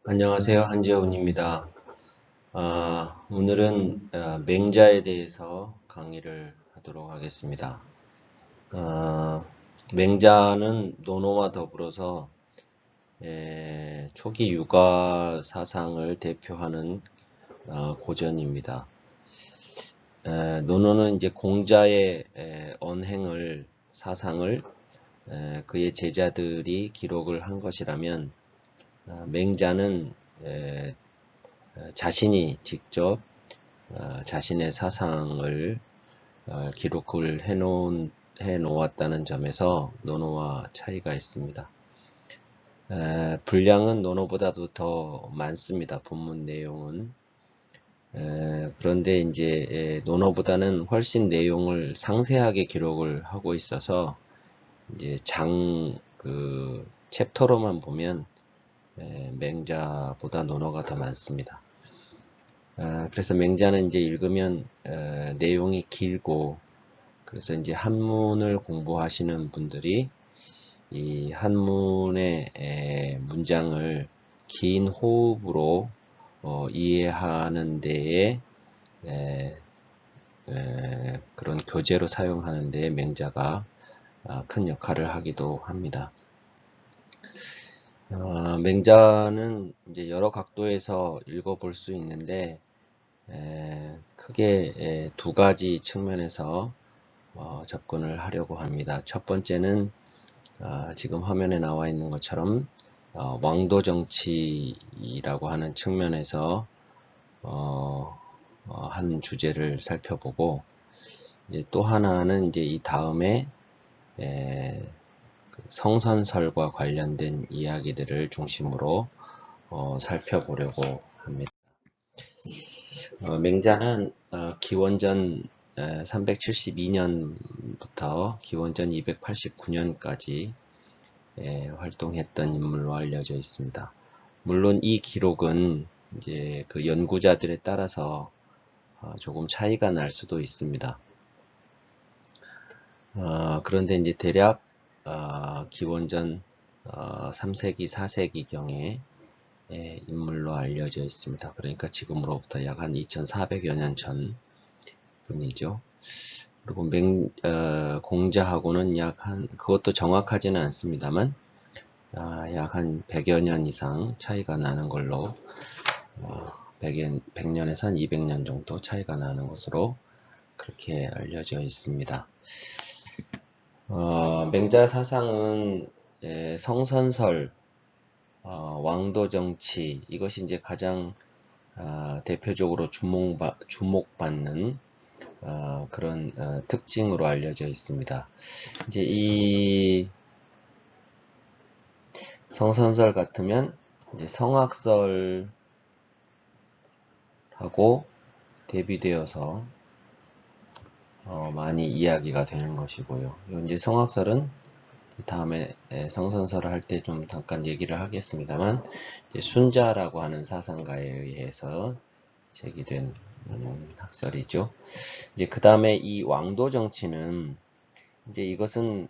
안녕하세요. 한재훈입니다. 오늘은 맹자에 대해서 강의를 하도록 하겠습니다. 아, 맹자는 논어와 더불어서 초기 육아 사상을 대표하는 고전입니다. 논어는 이제 공자의 언행을 사상을 그의 제자들이 기록을 한 것이라면 맹자는 자신이 직접 자신의 사상을 기록을 해 놓았다는 점에서 논어와 차이가 있습니다. 분량은 논어보다도 더 많습니다. 본문 내용은. 그런데 이제 논어보다는 훨씬 내용을 상세하게 기록을 하고 있어서 이제 그 챕터로만 보면 맹자보다 논어가 더 많습니다. 그래서 맹자는 이제 읽으면 내용이 길고, 그래서 이제 한문을 공부하시는 분들이 이 한문의 문장을 긴 호흡으로 이해하는 데에 그런 교재로 사용하는 데에 맹자가 큰 역할을 하기도 합니다. 맹자는 이제 여러 각도에서 읽어볼 수 있는데 크게 두 가지 측면에서 접근을 하려고 합니다. 첫 번째는 지금 화면에 나와 있는 것처럼 왕도 정치라고 하는 측면에서 한 주제를 살펴보고, 이제 또 하나는 이제 이 다음에 그 성선설과 관련된 이야기들을 중심으로 살펴보려고 합니다. 맹자는 기원전 372년부터 기원전 289년까지 활동했던 인물로 알려져 있습니다. 물론 이 기록은 이제 그 연구자들에 따라서 조금 차이가 날 수도 있습니다. 그런데 이제 대략 기원전 3세기, 4세기경에 인물로 알려져 있습니다. 그러니까 지금으로부터 약 한 2400여 년 전 분이죠. 그리고 공자하고는 그것도 정확하지는 않습니다만, 약 한 100여 년 이상 차이가 나는 걸로, 100년에서 한 200년 정도 차이가 나는 것으로 그렇게 알려져 있습니다. 맹자 사상은 성선설, 왕도정치, 이것이 이제 가장 대표적으로 주목받는 그런 특징으로 알려져 있습니다. 이제 이 성선설 같으면 이제 성악설하고 대비되어서 많이 이야기가 되는 것이고요. 이제 성악설은 다음에 성선설을 할 때 좀 잠깐 얘기를 하겠습니다만, 순자라고 하는 사상가에 의해서 제기된 학설이죠. 이제 그 다음에 이 왕도 정치는 이제 이것은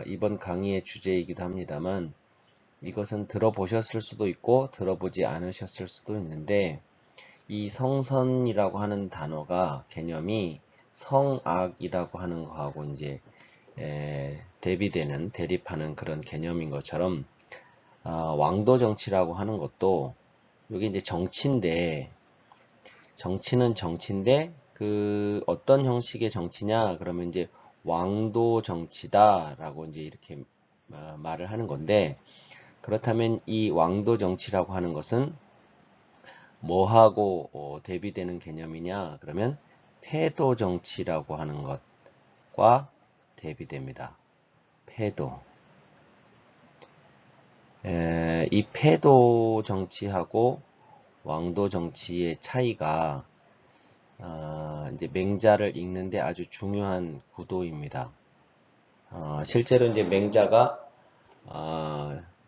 이번 강의의 주제이기도 합니다만, 이것은 들어보셨을 수도 있고 들어보지 않으셨을 수도 있는데, 이 성선이라고 하는 단어가 개념이 성악이라고 하는 거하고 이제 대립하는 그런 개념인 것처럼, 왕도 정치라고 하는 것도 여기 이제 정치인데, 정치는 정치인데 그 어떤 형식의 정치냐 그러면 이제 왕도 정치다라고 이제 이렇게 말을 하는 건데, 그렇다면 이 왕도 정치라고 하는 것은 뭐하고 대비되는 개념이냐 그러면 패도 정치라고 하는 것과 대비됩니다. 패도. 이 패도 정치하고 왕도 정치의 차이가 이제 맹자를 읽는데 아주 중요한 구도입니다. 실제로 이제 맹자가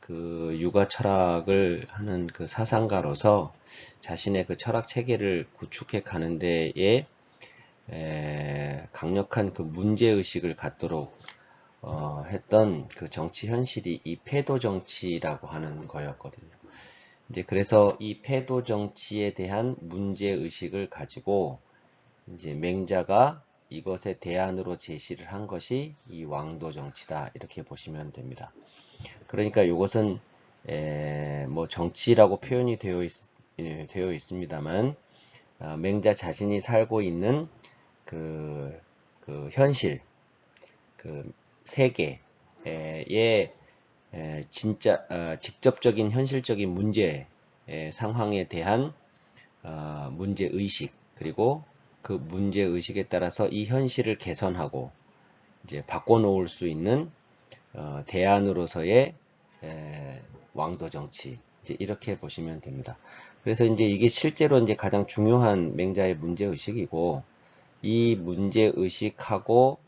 그 육아 철학을 하는 그 사상가로서 자신의 그 철학 체계를 구축해 가는 데에 강력한 그 문제 의식을 갖도록 했던 그 정치 현실이 이 패도 정치라고 하는 거였거든요. 이제 그래서 이 패도 정치에 대한 문제 의식을 가지고 이제 맹자가 이것에 대안으로 제시를 한 것이 이 왕도 정치다 이렇게 보시면 됩니다. 그러니까 이것은 뭐 정치라고 표현이 되어 있습니다만 맹자 자신이 살고 있는 그 현실, 그 세계의 진짜 직접적인 현실적인 문제 상황에 대한 문제 의식, 그리고 그 문제 의식에 따라서 이 현실을 개선하고 이제 바꿔놓을 수 있는 대안으로서의 왕도 정치, 이제 이렇게 보시면 됩니다. 그래서 이제 이게 실제로 이제 가장 중요한 맹자의 문제 의식이고, 이 문제 의식하고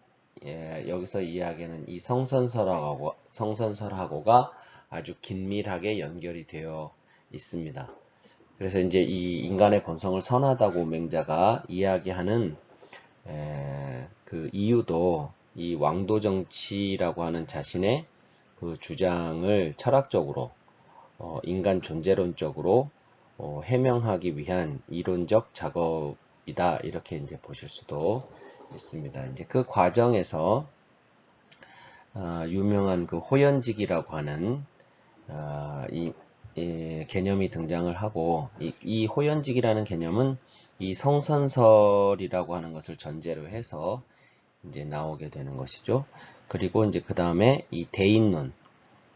여기서 이야기하는 이 성선설하고가 아주 긴밀하게 연결이 되어 있습니다. 그래서 이제 이 인간의 본성을 선하다고 맹자가 이야기하는 그 이유도 이 왕도 정치라고 하는 자신의 그 주장을 철학적으로 인간 존재론적으로 해명하기 위한 이론적 작업이다 이렇게 이제 보실 수도 있습니다. 이제 그 과정에서 유명한 그 호연직이라고 하는 이 개념이 등장을 하고 이 호연직이라는 개념은 이 성선설이라고 하는 것을 전제로 해서 이제 나오게 되는 것이죠. 그리고 이제 그 다음에 이 대인론.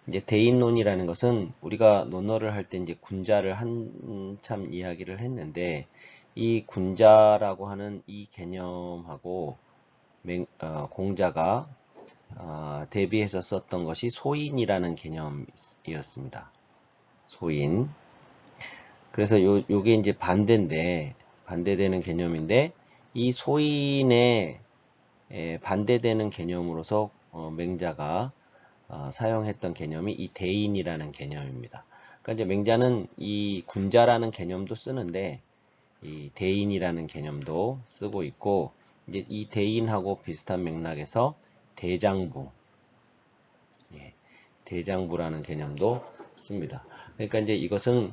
이제 대인론이라는 것은 우리가 논어를 할 때 이제 군자를 한참 이야기를 했는데 이 군자라고 하는 이 개념하고 공자가 대비해서 썼던 것이 소인이라는 개념이었습니다. 소인. 그래서 요게 이제 반대되는 개념인데 이 소인에 반대되는 개념으로서 맹자가 사용했던 개념이 이 대인이라는 개념입니다. 그러니까 이제 맹자는 이 군자라는 개념도 쓰는데 이 대인이라는 개념도 쓰고 있고, 이제 이 대인하고 비슷한 맥락에서 대장부, 대장부라는 개념도 씁니다. 그러니까 이제 이것은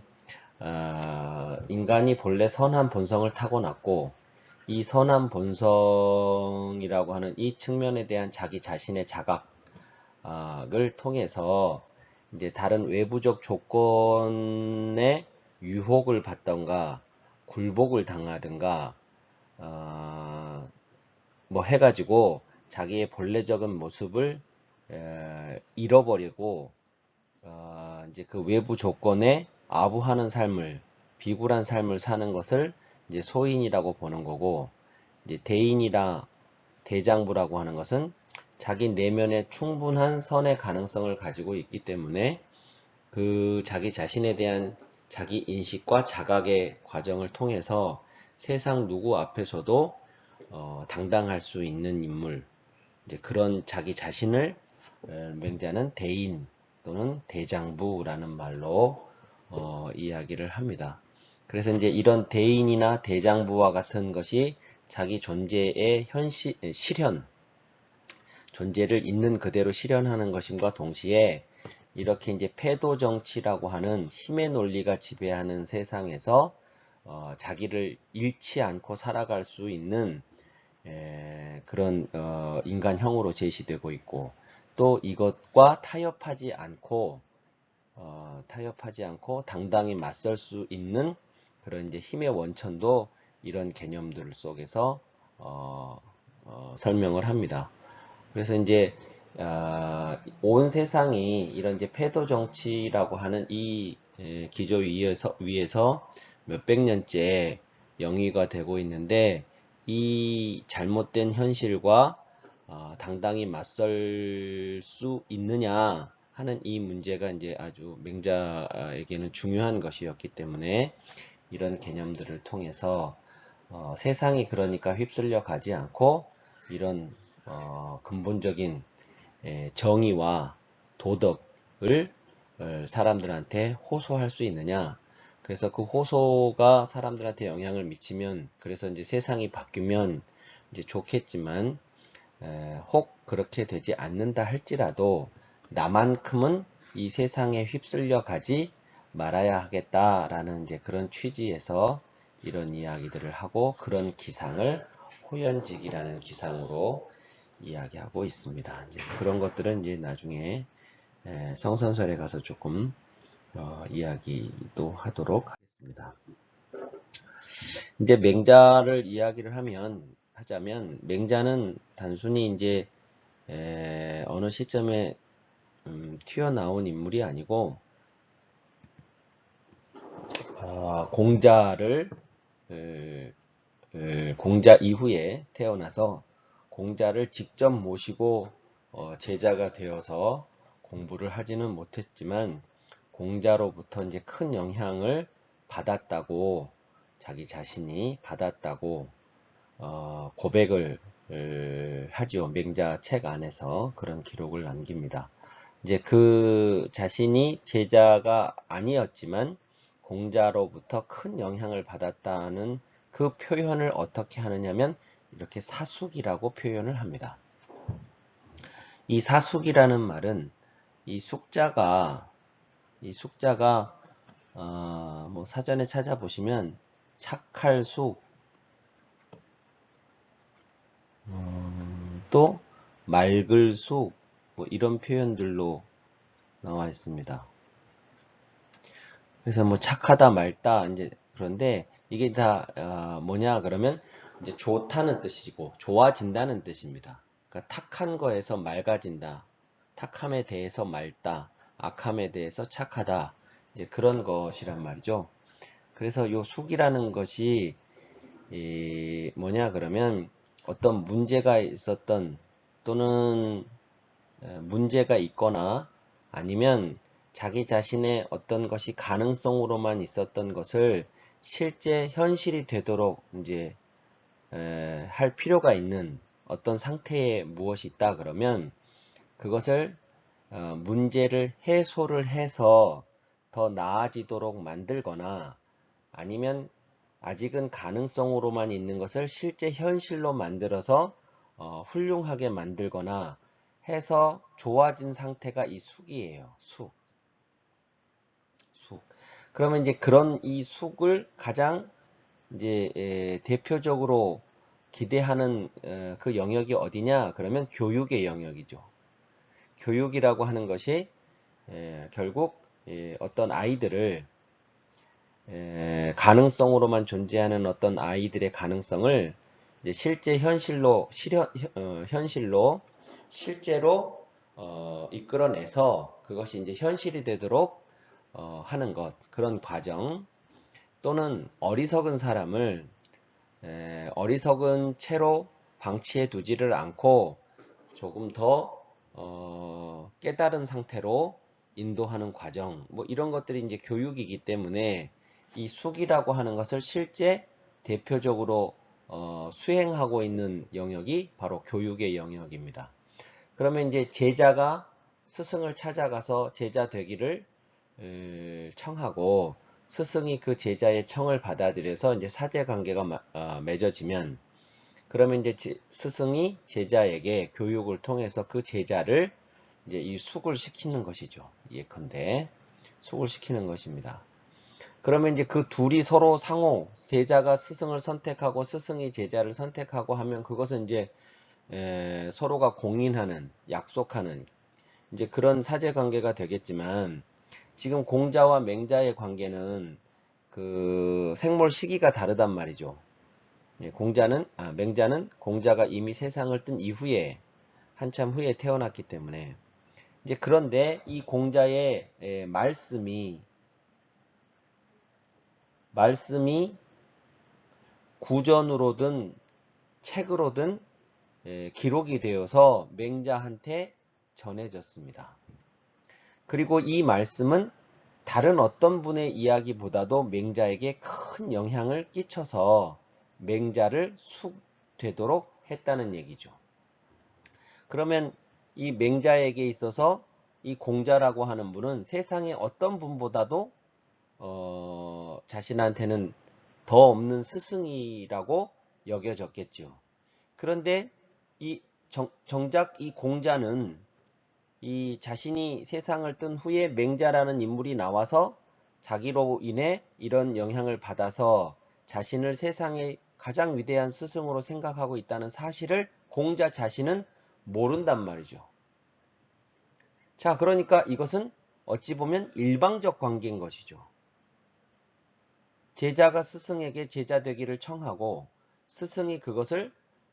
인간이 본래 선한 본성을 타고났고, 이 선한 본성이라고 하는 이 측면에 대한 자기 자신의 자각을 통해서 이제 다른 외부적 조건에 유혹을 받던가 굴복을 당하든가 뭐 해가지고 자기의 본래적인 모습을 잃어버리고 이제 그 외부 조건에 아부하는 삶을, 비굴한 삶을 사는 것을 이제 소인이라고 보는 거고, 이제 대인이라 대장부라고 하는 것은 자기 내면에 충분한 선의 가능성을 가지고 있기 때문에 그 자기 자신에 대한 자기 인식과 자각의 과정을 통해서 세상 누구 앞에서도 당당할 수 있는 인물, 이제 그런 자기 자신을 맹자는 대인 또는 대장부라는 말로 이야기를 합니다. 그래서 이제 이런 대인이나 대장부와 같은 것이 자기 존재의 실현, 존재를 있는 그대로 실현하는 것임과 동시에 이렇게 이제 패도 정치라고 하는 힘의 논리가 지배하는 세상에서 자기를 잃지 않고 살아갈 수 있는 그런 인간형으로 제시되고 있고, 또 이것과 타협하지 않고 당당히 맞설 수 있는 그런 이제 힘의 원천도 이런 개념들 속에서 설명을 합니다. 그래서 이제 온 세상이 이런 이제 패도 정치라고 하는 이 기조 위에서 몇백 년째 영위가 되고 있는데, 이 잘못된 현실과 당당히 맞설 수 있느냐 하는 이 문제가 이제 아주 맹자에게는 중요한 것이었기 때문에 이런 개념들을 통해서 세상이 그러니까 휩쓸려 가지 않고 이런 근본적인 정의와 도덕을 사람들한테 호소할 수 있느냐. 그래서 그 호소가 사람들한테 영향을 미치면, 그래서 이제 세상이 바뀌면 이제 좋겠지만, 혹 그렇게 되지 않는다 할지라도 나만큼은 이 세상에 휩쓸려 가지 말아야 하겠다라는 이제 그런 취지에서 이런 이야기들을 하고 그런 기상을 호연직이라는 기상으로 이야기하고 있습니다. 이제 그런 것들은 이제 나중에 성선설에 가서 조금 이야기도 하도록 하겠습니다. 이제 맹자를 이야기를 하자면 맹자는 단순히 이제 어느 시점에 튀어나온 인물이 아니고 공자를 공자 이후에 태어나서 공자를 직접 모시고 제자가 되어서 공부를 하지는 못했지만 공자로부터 이제 큰 영향을 받았다고 자기 자신이 받았다고 고백을 하죠. 맹자 책 안에서 그런 기록을 남깁니다. 이제 그 자신이 제자가 아니었지만 공자로부터 큰 영향을 받았다는 그 표현을 어떻게 하느냐면 이렇게 사숙이라고 표현을 합니다. 이 사숙이라는 말은 이 숙자가 뭐 사전에 찾아보시면 착할 숙, 또 맑을 숙, 뭐 이런 표현들로 나와 있습니다. 그래서 뭐 착하다 맑다 이제 그런데 이게 다 뭐냐 그러면 이제 좋다는 뜻이고 좋아진다는 뜻입니다. 그러니까 탁한 거에서 맑아진다. 탁함에 대해서 맑다. 악함에 대해서 착하다. 이제 그런 것이란 말이죠. 그래서 요 숙이라는 것이 뭐냐 그러면 어떤 문제가 있었던 또는 문제가 있거나 아니면 자기 자신의 어떤 것이 가능성으로만 있었던 것을 실제 현실이 되도록 이제 할 필요가 있는 어떤 상태에 무엇이 있다 그러면 그것을 문제를 해소를 해서 더 나아지도록 만들거나 아니면 아직은 가능성으로만 있는 것을 실제 현실로 만들어서 훌륭하게 만들거나 해서 좋아진 상태가 이 숙이에요. 숙. 그러면 이제 그런 이 숙을 가장 이제 대표적으로 기대하는 그 영역이 어디냐? 그러면 교육의 영역이죠. 교육이라고 하는 것이 결국 어떤 아이들을 가능성으로만 존재하는 어떤 아이들의 가능성을 이제 실제 현실로 현실로 실제로 이끌어내서 그것이 이제 현실이 되도록 하는 것 그런 과정 또는 어리석은 사람을 어리석은 채로 방치해 두지를 않고 조금 더 깨달은 상태로 인도하는 과정 뭐 이런 것들이 이제 교육이기 때문에 이 숙이라고 하는 것을 실제 대표적으로 수행하고 있는 영역이 바로 교육의 영역입니다. 그러면 이제 제자가 스승을 찾아가서 제자 되기를 청하고 스승이 그 제자의 청을 받아들여서 이제 사제 관계가 맺어지면 그러면 이제 스승이 제자에게 교육을 통해서 그 제자를 이제 이 숙을 시키는 것이죠. 예컨대 숙을 시키는 것입니다. 그러면 이제 그 둘이 서로 상호 제자가 스승을 선택하고 스승이 제자를 선택하고 하면 그것은 이제 서로가 공인하는 약속하는 이제 그런 사제 관계가 되겠지만 지금 공자와 맹자의 관계는 그 생몰 시기가 다르단 말이죠. 맹자는 공자가 이미 세상을 뜬 이후에 한참 후에 태어났기 때문에 이제 그런데 이 공자의 말씀이 구전으로든 책으로든 기록이 되어서 맹자한테 전해졌습니다. 그리고 이 말씀은 다른 어떤 분의 이야기보다도 맹자에게 큰 영향을 끼쳐서 맹자를 숙되도록 했다는 얘기죠. 그러면 이 맹자에게 있어서 이 공자라고 하는 분은 세상의 어떤 분보다도 자신한테는 더 없는 스승이라고 여겨졌겠죠. 그런데 정작 이 공자는 이 자신이 세상을 뜬 후에 맹자라는 인물이 나와서 자기로 인해 이런 영향을 받아서 자신을 세상의 가장 위대한 스승으로 생각하고 있다는 사실을 공자 자신은 모른단 말이죠. 자, 그러니까 이것은 어찌 보면 일방적 관계인 것이죠. 제자가 스승에게 제자 되기를 청하고 스승이 그것을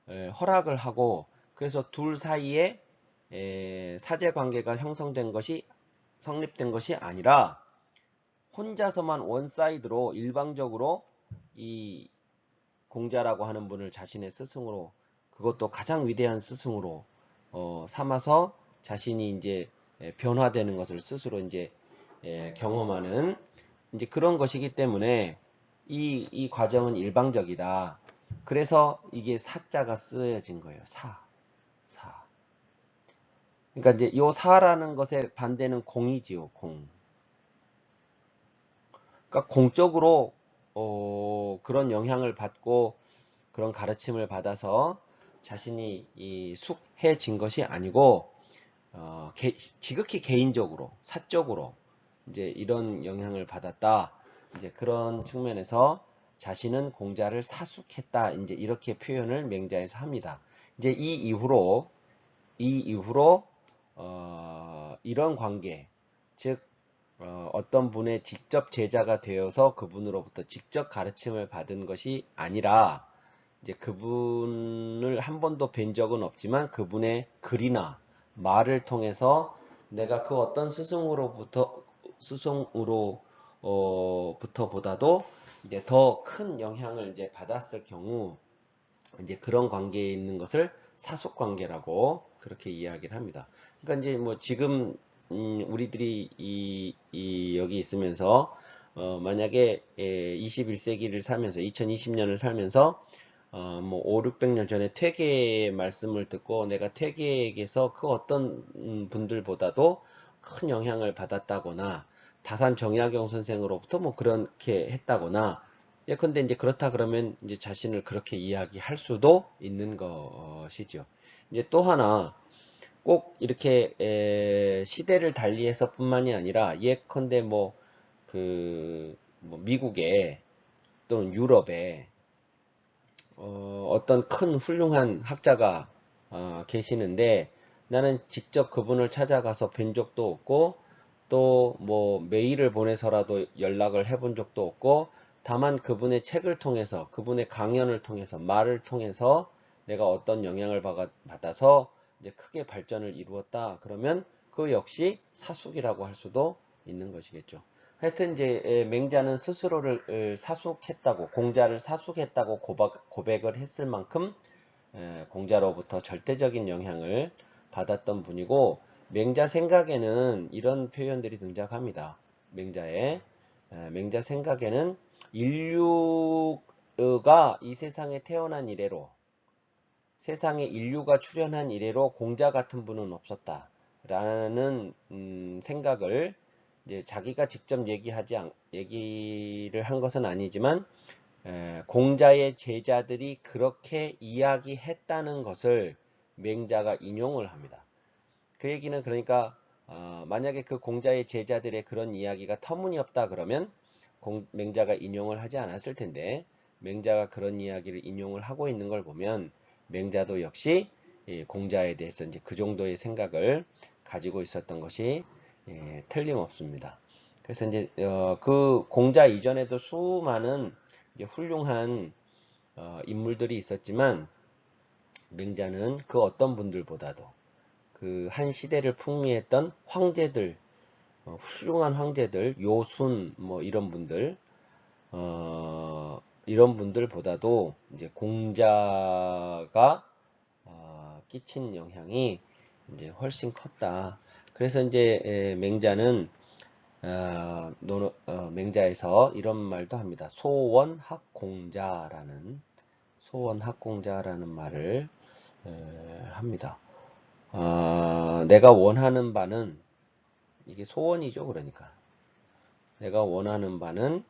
허락을 하고 그래서 둘 사이에 사제 관계가 성립된 것이 아니라 혼자서만 원사이드로 일방적으로 이 공자라고 하는 분을 자신의 스승으로, 그것도 가장 위대한 스승으로 삼아서 자신이 이제 변화되는 것을 스스로 이제 경험하는 이제 그런 것이기 때문에 이 과정은 일방적이다. 그래서 이게 사자가 쓰여진 거예요. 사. 그러니까 이제 요 사라는 것의 반대는 공이지요. 공. 그러니까 공적으로 그런 영향을 받고 그런 가르침을 받아서 자신이 숙해진 것이 아니고 지극히 개인적으로 사적으로 이제 이런 영향을 받았다. 이제 그런 측면에서 자신은 공자를 사숙했다. 이제 이렇게 표현을 맹자에서 합니다. 이제 이 이후로 이런 관계, 즉 어떤 분의 직접 제자가 되어서 그분으로부터 직접 가르침을 받은 것이 아니라 이제 그분을 한 번도 뵌 적은 없지만 그분의 글이나 말을 통해서 내가 그 어떤 스승으로부터보다도 이제 더 큰 영향을 이제 받았을 경우 이제 그런 관계에 있는 것을 사속 관계라고 그렇게 이야기를 합니다. 그러니까 이제 뭐 지금 우리들이 여기 있으면서 만약에 21세기를 살면서 2020년을 살면서 뭐 5, 600년 전에 퇴계의 말씀을 듣고 내가 퇴계에게서 그 어떤 분들보다도 큰 영향을 받았다거나 다산 정약용 선생으로부터 뭐 그렇게 했다거나 예컨대 이제 그렇다 그러면 이제 자신을 그렇게 이야기할 수도 있는 것이죠. 이제 또 하나 꼭 이렇게 시대를 달리해서 뿐만이 아니라 예컨대 뭐 미국에 또는 유럽에 어떤 큰 훌륭한 학자가 계시는데 나는 직접 그분을 찾아가서 뵌 적도 없고 또 뭐 메일을 보내서라도 연락을 해본 적도 없고 다만 그분의 책을 통해서 그분의 강연을 통해서 말을 통해서 내가 어떤 영향을 받아서 이제 크게 발전을 이루었다. 그러면 그 역시 사숙이라고 할 수도 있는 것이겠죠. 하여튼 이제 맹자는 스스로를 사숙했다고 공자를 사숙했다고 고백을 했을 만큼 공자로부터 절대적인 영향을 받았던 분이고 맹자 생각에는 이런 표현들이 등장합니다. 맹자 생각에는 인류가 이 세상에 태어난 이래로 세상에 인류가 출현한 이래로 공자 같은 분은 없었다. 라는 생각을 이제 자기가 직접 얘기를 한 것은 아니지만 공자의 제자들이 그렇게 이야기했다는 것을 맹자가 인용을 합니다. 그 얘기는 그러니까 만약에 그 공자의 제자들의 그런 이야기가 터무니없다 그러면 맹자가 인용을 하지 않았을 텐데 맹자가 그런 이야기를 인용을 하고 있는 걸 보면 맹자도 역시 공자에 대해서 이제 그 정도의 생각을 가지고 있었던 것이 틀림없습니다. 그래서 이제 그 공자 이전에도 수많은 훌륭한 인물들이 있었지만 맹자는 그 어떤 분들보다도 그 한 시대를 풍미했던 황제들, 훌륭한 황제들, 요순 뭐 이런 분들보다도 이제 공자가 끼친 영향이 이제 훨씬 컸다. 그래서 이제 맹자는 맹자에서 이런 말도 합니다. 소원학공자라는 말을 합니다. 내가 원하는 바는 이게 소원이죠. 그러니까 내가 원하는 바는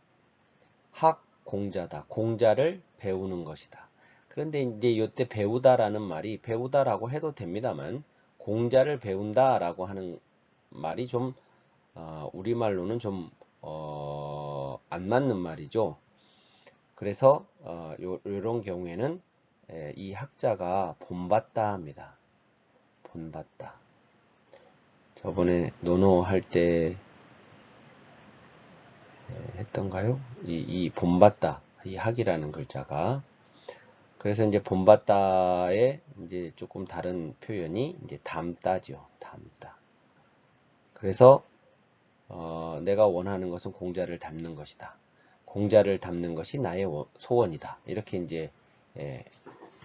학공자다. 공자를 배우는 것이다. 그런데 이제 이때 배우다라는 말이 배우다라고 해도 됩니다만 공자를 배운다라고 하는 말이 좀 우리말로는 좀 안 맞는 말이죠. 그래서 요런 경우에는 이 학자가 본받다 합니다. 본받다. 저번에 논어할 때 했던가요? 이 본받다, 이 학이라는 글자가. 그래서 이제 본받다의 이제 조금 다른 표현이 이제 담다죠. 담다. 그래서 내가 원하는 것은 공자를 닮는 것이다. 공자를 닮는 것이 나의 소원이다. 이렇게 이제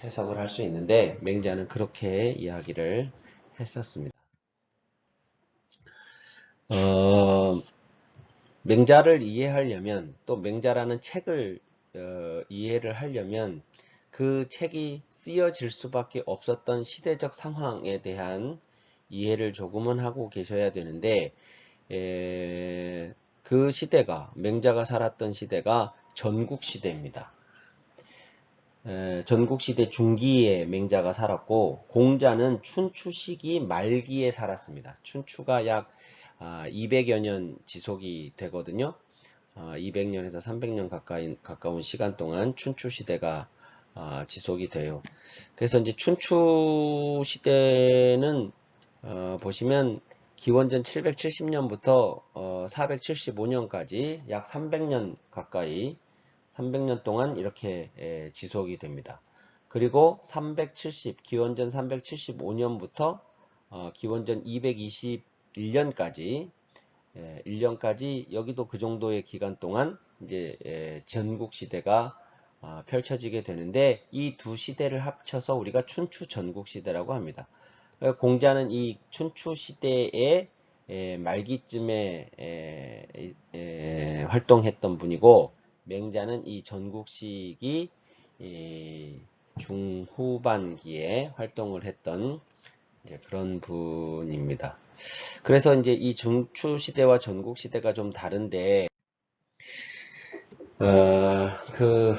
해석을 할 수 있는데 맹자는 그렇게 이야기를 했었습니다. 맹자를 이해하려면 또 맹자라는 책을 이해를 하려면 그 책이 쓰여질 수밖에 없었던 시대적 상황에 대한 이해를 조금은 하고 계셔야 되는데 그 시대가 맹자가 살았던 시대가 전국시대입니다. 전국시대 중기에 맹자가 살았고 공자는 춘추 시기 말기에 살았습니다. 춘추가 약 200여 년 지속이 되거든요. 200년에서 300년 가까운 시간 동안 춘추 시대가 지속이 돼요. 그래서 이제 춘추 시대는 보시면 기원전 770년부터 475년까지 약 300년 가까이 300년 동안 이렇게 지속이 됩니다. 그리고 기원전 375년부터 기원전 221년까지 1년까지 여기도 그 정도의 기간 동안 이제 전국 시대가 펼쳐지게 되는데 이 두 시대를 합쳐서 우리가 춘추 전국 시대라고 합니다. 공자는 이 춘추 시대의 말기쯤에 활동했던 분이고 맹자는 이 전국 시기 중후반기에 활동을 했던 그런 분입니다. 그래서 이제 이 춘추 시대와 전국 시대가 좀 다른데 그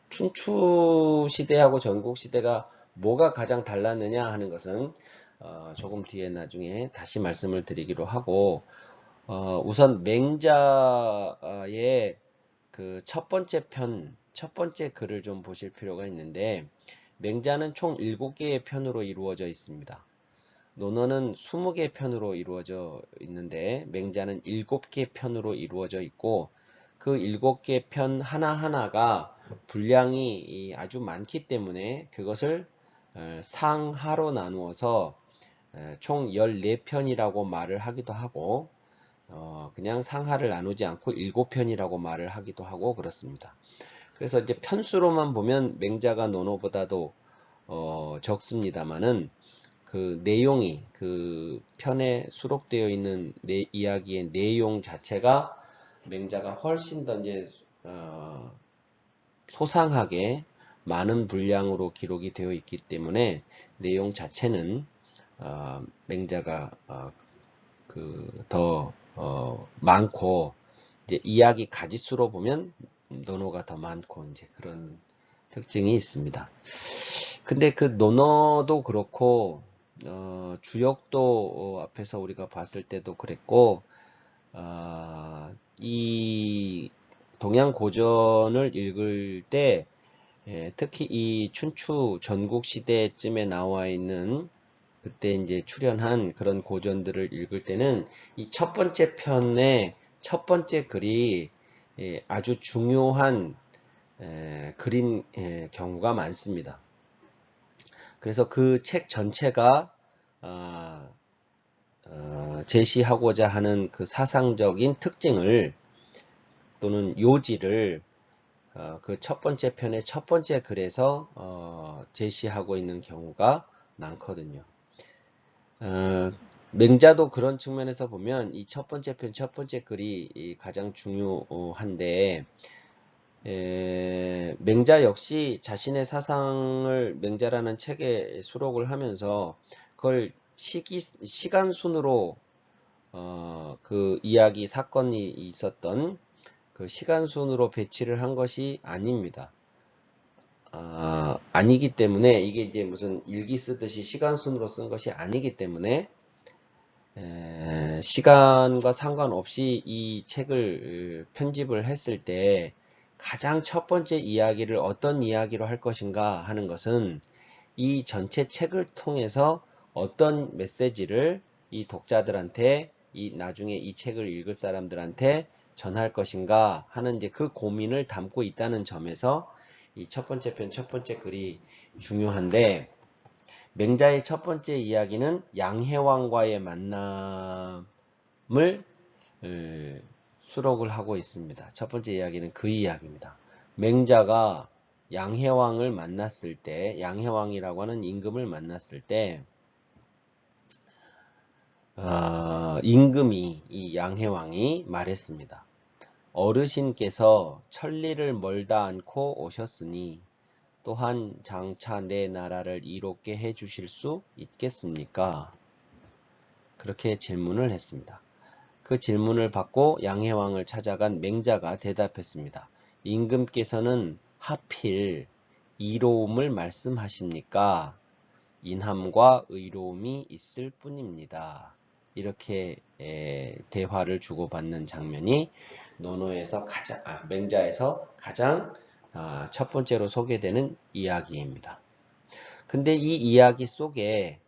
춘추 시대하고 전국 시대가 뭐가 가장 달랐느냐 하는 것은 조금 뒤에 나중에 다시 말씀을 드리기로 하고 우선 맹자의 그 첫 번째 글을 좀 보실 필요가 있는데 맹자는 총 7개의 편으로 이루어져 있습니다. 논어는 20개 편으로 이루어져 있는데 맹자는 7개 편으로 이루어져 있고 그 7개 편 하나하나가 분량이 아주 많기 때문에 그것을 상하로 나누어서 총 14편이라고 말을 하기도 하고 그냥 상하를 나누지 않고 7편이라고 말을 하기도 하고 그렇습니다. 그래서 이제 편수로만 보면 맹자가 논어보다도 적습니다만은 그 내용이 그 편에 수록되어 있는 이야기의 내용 자체가 맹자가 훨씬 더 이제 소상하게 많은 분량으로 기록이 되어 있기 때문에 내용 자체는 맹자가 그 더 많고 이제 이야기 가지수로 보면 논어가 더 많고 이제 그런 특징이 있습니다. 근데 그 논어도 그렇고 주역도 앞에서 우리가 봤을 때도 그랬고 이 동양 고전을 읽을 때 특히 이 춘추 전국 시대쯤에 나와 있는 그때 이제 출연한 그런 고전들을 읽을 때는 이 첫 번째 편의 첫 번째 글이 아주 중요한 글인 경우가 많습니다. 그래서 그 책 전체가 제시하고자 하는 그 사상적인 특징을 또는 요지를 그 첫 번째 편의 첫 번째 글에서 제시하고 있는 경우가 많거든요. 맹자도 그런 측면에서 보면 이 첫 번째 편 첫 번째 글이 가장 중요한데 맹자 역시 자신의 사상을 맹자라는 책에 수록을 하면서 그걸 시간 순으로 그 이야기 사건이 있었던 그 시간 순으로 배치를 한 것이 아닙니다. 아니기 때문에 이게 이제 무슨 일기 쓰듯이 시간 순으로 쓴 것이 아니기 때문에 시간과 상관없이 이 책을 편집을 했을 때 가장 첫 번째 이야기를 어떤 이야기로 할 것인가 하는 것은 이 전체 책을 통해서 어떤 메시지를 이 독자들한테 나중에 이 책을 읽을 사람들한테 전할 것인가 하는 이제 그 고민을 담고 있다는 점에서 이 첫 번째 편, 첫 번째 글이 중요한데, 맹자의 첫 번째 이야기는 양해왕과의 만남을 수록을 하고 있습니다. 첫 번째 이야기는 그 이야기입니다. 맹자가 양해왕을 만났을 때, 양해왕이라고 하는 임금을 만났을 때, 임금이, 이 양해왕이 말했습니다. 어르신께서 천리를 멀다 않고 오셨으니 또한 장차 내 나라를 이롭게 해주실 수 있겠습니까? 그렇게 질문을 했습니다. 그 질문을 받고 양해왕을 찾아간 맹자가 대답했습니다. 임금께서는 하필 이로움을 말씀하십니까? 인함과 의로움이 있을 뿐입니다. 이렇게 대화를 주고받는 장면이 논어에서 맹자에서 가장 첫 번째로 소개되는 이야기입니다. 근데 이 이야기 속에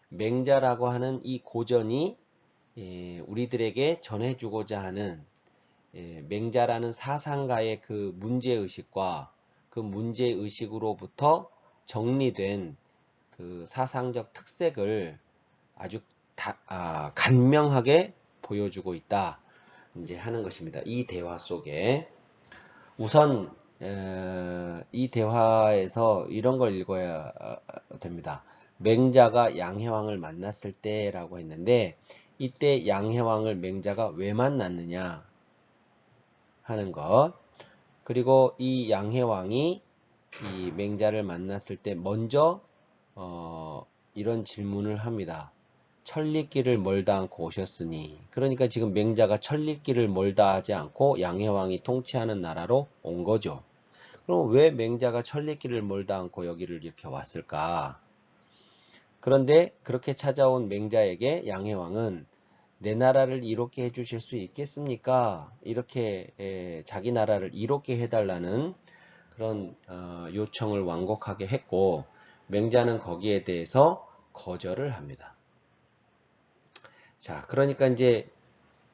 맹자라고 하는 이 고전이 우리들에게 전해주고자 하는 맹자라는 사상가의 그 문제의식과 그 문제의식으로부터 정리된 그 사상적 특색을 아주 간명하게 보여주고 있다 이제 하는 것입니다. 이 대화 속에 우선 이 대화에서 이런 걸 읽어야 됩니다. 맹자가 양해왕을 만났을 때라고 했는데 이때 양해왕을 맹자가 왜 만났느냐 하는 것, 그리고 이 양해왕이 이 맹자를 만났을 때 먼저 이런 질문을 합니다. 천리길을 멀다 않고 오셨으니, 그러니까 지금 맹자가 천리길을 멀다 하지 않고 양해왕이 통치하는 나라로 온 거죠. 그럼 왜 맹자가 천리길을 멀다 않고 여기를 이렇게 왔을까? 그런데 그렇게 찾아온 맹자에게 양해왕은 내 나라를 이롭게 해주실 수 있겠습니까? 이렇게 자기 나라를 이롭게 해달라는 그런 요청을 완곡하게 했고, 맹자는 거기에 대해서 거절을 합니다. 자, 그러니까 이제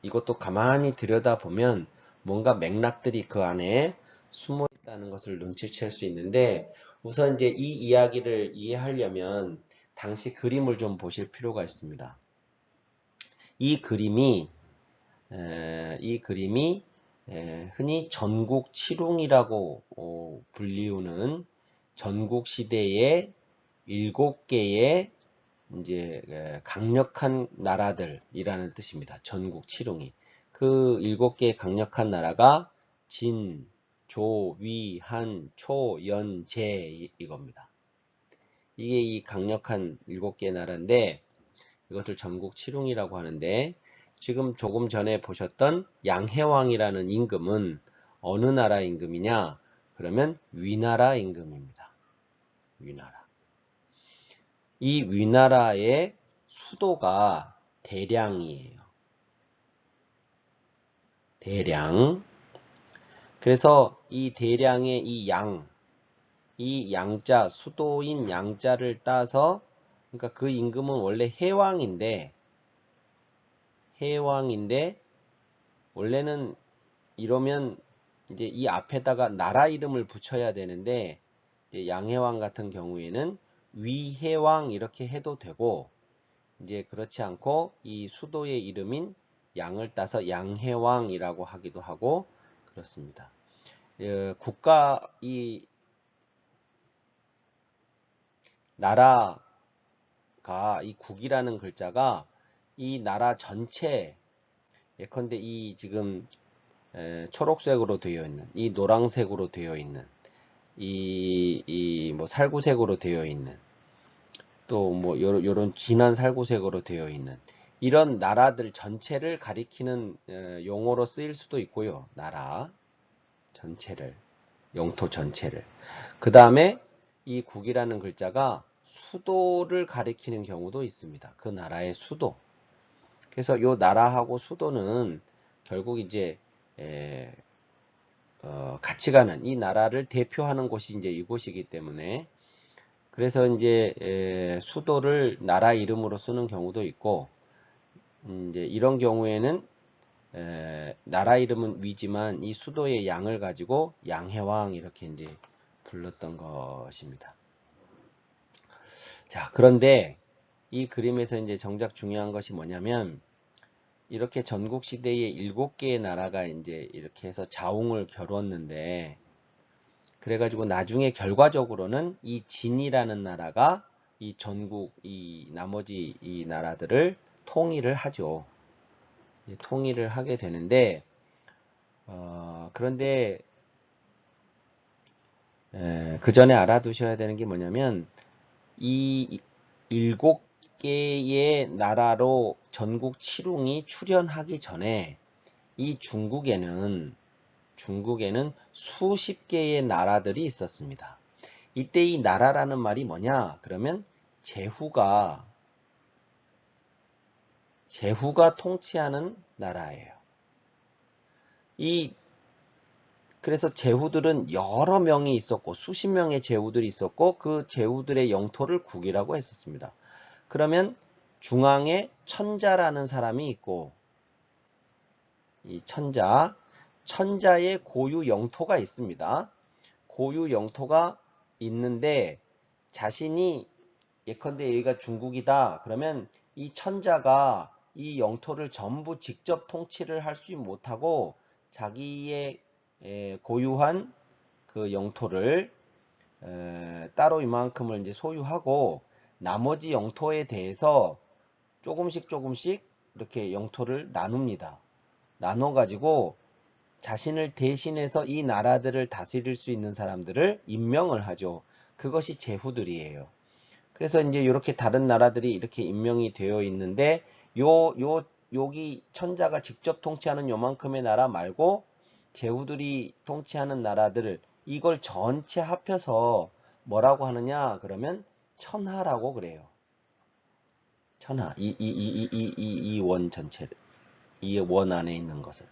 이것도 가만히 들여다보면 뭔가 맥락들이 그 안에 숨어 있다는 것을 눈치챌 수 있는데, 우선 이제 이 이야기를 이해하려면 당시 그림을 좀 보실 필요가 있습니다. 이 그림이 흔히 전국칠웅이라고 불리우는 전국 시대의 7개의 이제 강력한 나라들이라는 뜻입니다. 전국 칠웅이. 그 7개의 강력한 나라가 진, 조, 위, 한, 초, 연, 제 이겁니다. 이게 이 강력한 7개의 나라인데 이것을 전국 칠웅이라고 하는데, 지금 조금 전에 보셨던 양해왕이라는 임금은 어느 나라 임금이냐? 그러면 위나라 임금입니다. 위나라. 이 위나라의 수도가 대량이에요. 대량. 그래서 이 대량의 이 양자, 수도인 양자를 따서, 그러니까 그 임금은 원래 해왕인데 원래는 이러면 이제 이 앞에다가 나라 이름을 붙여야 되는데, 양해왕 같은 경우에는 위해왕 이렇게 해도 되고, 이제 그렇지 않고 이 수도의 이름인 양을 따서 양해왕이라고 하기도 하고 그렇습니다. 이 나라가, 이 국이라는 글자가 이 나라 전체, 예컨대 이 지금 초록색으로 되어 있는, 이 노란색으로 되어 있는, 이 뭐 살구색으로 되어 있는, 또 뭐 요런 진한 살구색으로 되어 있는 이런 나라들 전체를 가리키는 용어로 쓰일 수도 있고요. 나라 전체를, 영토 전체를. 그 다음에 이 국이라는 글자가 수도를 가리키는 경우도 있습니다. 그 나라의 수도. 그래서 요 나라하고 수도는 결국 이제 같이 가는 이 나라를 대표하는 곳이 이제 이곳이기 때문에 그래서 이제 수도를 나라 이름으로 쓰는 경우도 있고 이제 이런 경우에는 나라 이름은 위지만 이 수도의 양을 가지고 양해왕 이렇게 이제 불렀던 것입니다. 자, 그런데 이 그림에서 이제 정작 중요한 것이 뭐냐면 이렇게 전국 시대에 7개의 나라가 이제 이렇게 해서 자웅을 겨뤘는데 그래가지고 나중에 결과적으로는 이 진이라는 나라가 이 전국 이 나머지 이 나라들을 통일을 하죠. 통일을 하게 되는데 그런데 그 전에 알아두셔야 되는 게 뭐냐면 이 7개의 나라로 전국 칠웅이 출현하기 전에 이 중국에는 수십 개의 나라들이 있었습니다. 이때 이 나라라는 말이 뭐냐? 그러면 제후가 통치하는 나라예요. 그래서 제후들은 여러 명이 있었고 수십 명의 제후들이 있었고 그 제후들의 영토를 국이라고 했었습니다. 그러면 중앙에 천자라는 사람이 있고 이 천자의 고유 영토가 있습니다. 고유 영토가 있는데 자신이 예컨대 여기가 중국이다. 그러면 이 천자가 이 영토를 전부 직접 통치를 할 수 못하고 자기의 고유한 그 영토를 따로 이만큼을 이제 소유하고 나머지 영토에 대해서 조금씩 이렇게 영토를 나눕니다. 나눠 가지고 자신을 대신해서 이 나라들을 다스릴 수 있는 사람들을 임명을 하죠. 그것이 제후들이에요. 그래서 이제 이렇게 다른 나라들이 이렇게 임명이 되어 있는데 여기 천자가 직접 통치하는 요만큼의 나라 말고 제후들이 통치하는 나라들을 이걸 전체 합해서 뭐라고 하느냐 그러면 천하라고 그래요. 천하 이 원 전체를 이 원 안에 있는 것을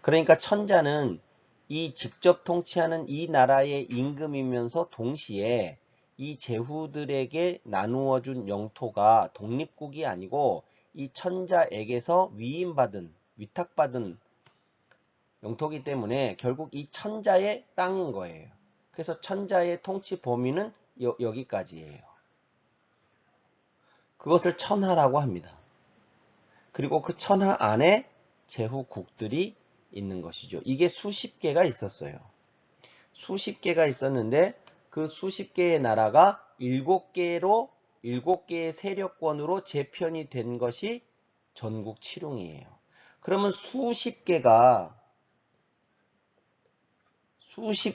그러니까 천자는 이 직접 통치하는 이 나라의 임금이면서 동시에 이 제후들에게 나누어 준 영토가 독립국이 아니고 이 천자에게서 위탁받은 영토기 때문에 결국 이 천자의 땅인 거예요. 그래서 천자의 통치 범위는 여기까지예요. 그것을 천하라고 합니다. 그리고 그 천하 안에 제후국들이 있는 것이죠. 이게 수십 개가 있었어요. 수십 개가 있었는데 그 수십 개의 나라가 7개의 세력권으로 재편이 된 것이 전국 칠웅이에요. 그러면 수십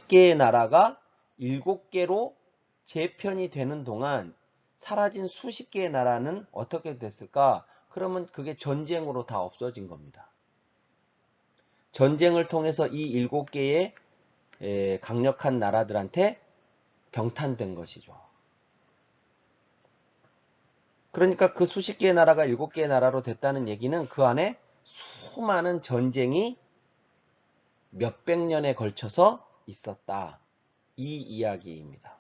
개의 나라가 7개로 재편이 되는 동안 사라진 수십 개의 나라는 어떻게 됐을까? 그러면 그게 전쟁으로 다 없어진 겁니다. 전쟁을 통해서 이 7개의 강력한 나라들한테 병탄된 것이죠. 그러니까 그 수십 개의 나라가 7개의 나라로 됐다는 얘기는 그 안에 수많은 전쟁이 몇백 년에 걸쳐서 있었다. 이 이야기입니다.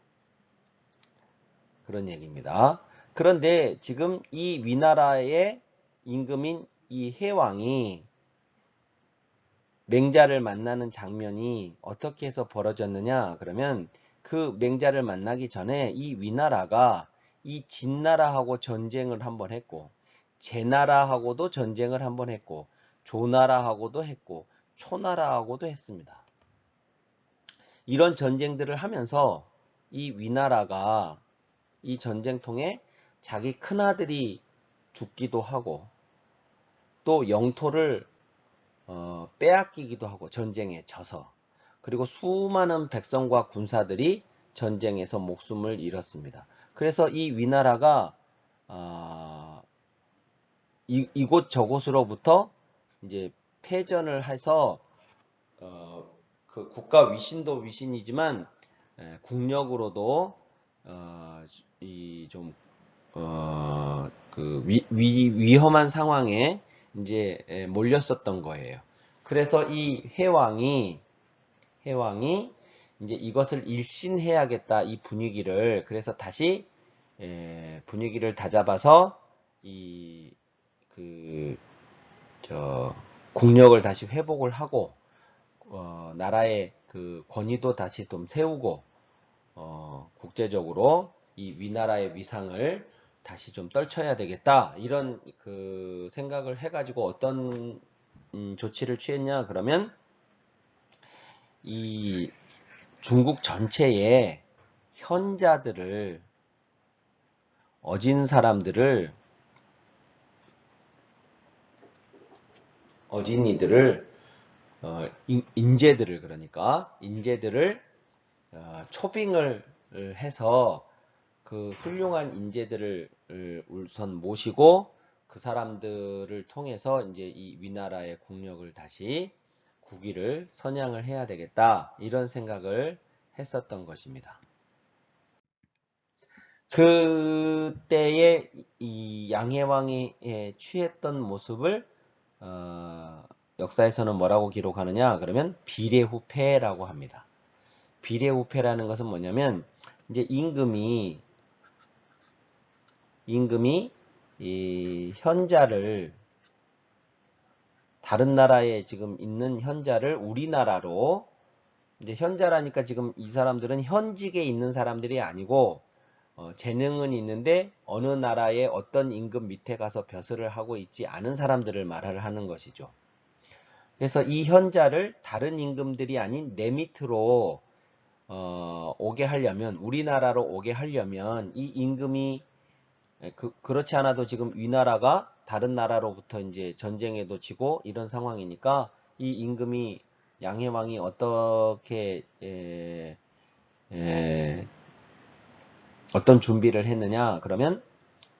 그런 얘기입니다. 그런데 지금 이 위나라의 임금인 이 해왕이 맹자를 만나는 장면이 어떻게 해서 벌어졌느냐 그러면 그 맹자를 만나기 전에 이 위나라가 이 진나라하고 전쟁을 한번 했고 제나라하고도 전쟁을 한번 했고 조나라하고도 했고 초나라하고도 했습니다. 이런 전쟁들을 하면서 이 위나라가 이 전쟁통에 자기 큰아들이 죽기도 하고 또 영토를 빼앗기기도 하고 전쟁에 져서 그리고 수많은 백성과 군사들이 전쟁에서 목숨을 잃었습니다. 그래서 이 위나라가 이곳 저곳으로부터 이제 패전을 해서 그 국가 위신도 위신이지만 국력으로도 그 위험한 상황에 이제 몰렸었던 거예요. 그래서 이 해왕이 이제 이것을 일신해야겠다, 이 분위기를. 그래서 다시 분위기를 다잡아서 국력을 다시 회복을 하고 나라의 그 권위도 다시 좀 세우고 국제적으로 이 위나라의 위상을 다시 좀 떨쳐야 되겠다, 이런 그 생각을 해가지고 어떤 조치를 취했냐 그러면 이 중국 전체에 현자들을, 어진이들을, 인재들을, 그러니까 인재들을 초빙을 해서 그 훌륭한 인재들을 우선 모시고 그 사람들을 통해서 이제 이 위나라의 국력을 다시 국위를 선양을 해야 되겠다, 이런 생각을 했었던 것입니다. 그때의 이 양해왕이 취했던 모습을 역사에서는 뭐라고 기록하느냐 그러면 비례후패라고 합니다. 비례후패라는 것은 뭐냐면 이제 임금이 이 현자를, 다른 나라에 지금 있는 현자를 우리나라로, 이제 현자라니까 지금 이 사람들은 현직에 있는 사람들이 아니고 재능은 있는데 어느 나라의 어떤 임금 밑에 가서 벼슬을 하고 있지 않은 사람들을 말을 하는 것이죠. 그래서 이 현자를 다른 임금들이 아닌 내 밑으로 오게 하려면, 우리나라로 오게 하려면 이 임금이 그렇지 않아도 지금 위나라가 다른 나라로부터 이제 전쟁에도 지고 이런 상황이니까 이 임금이, 양해왕이 어떻게 어떤 준비를 했느냐 그러면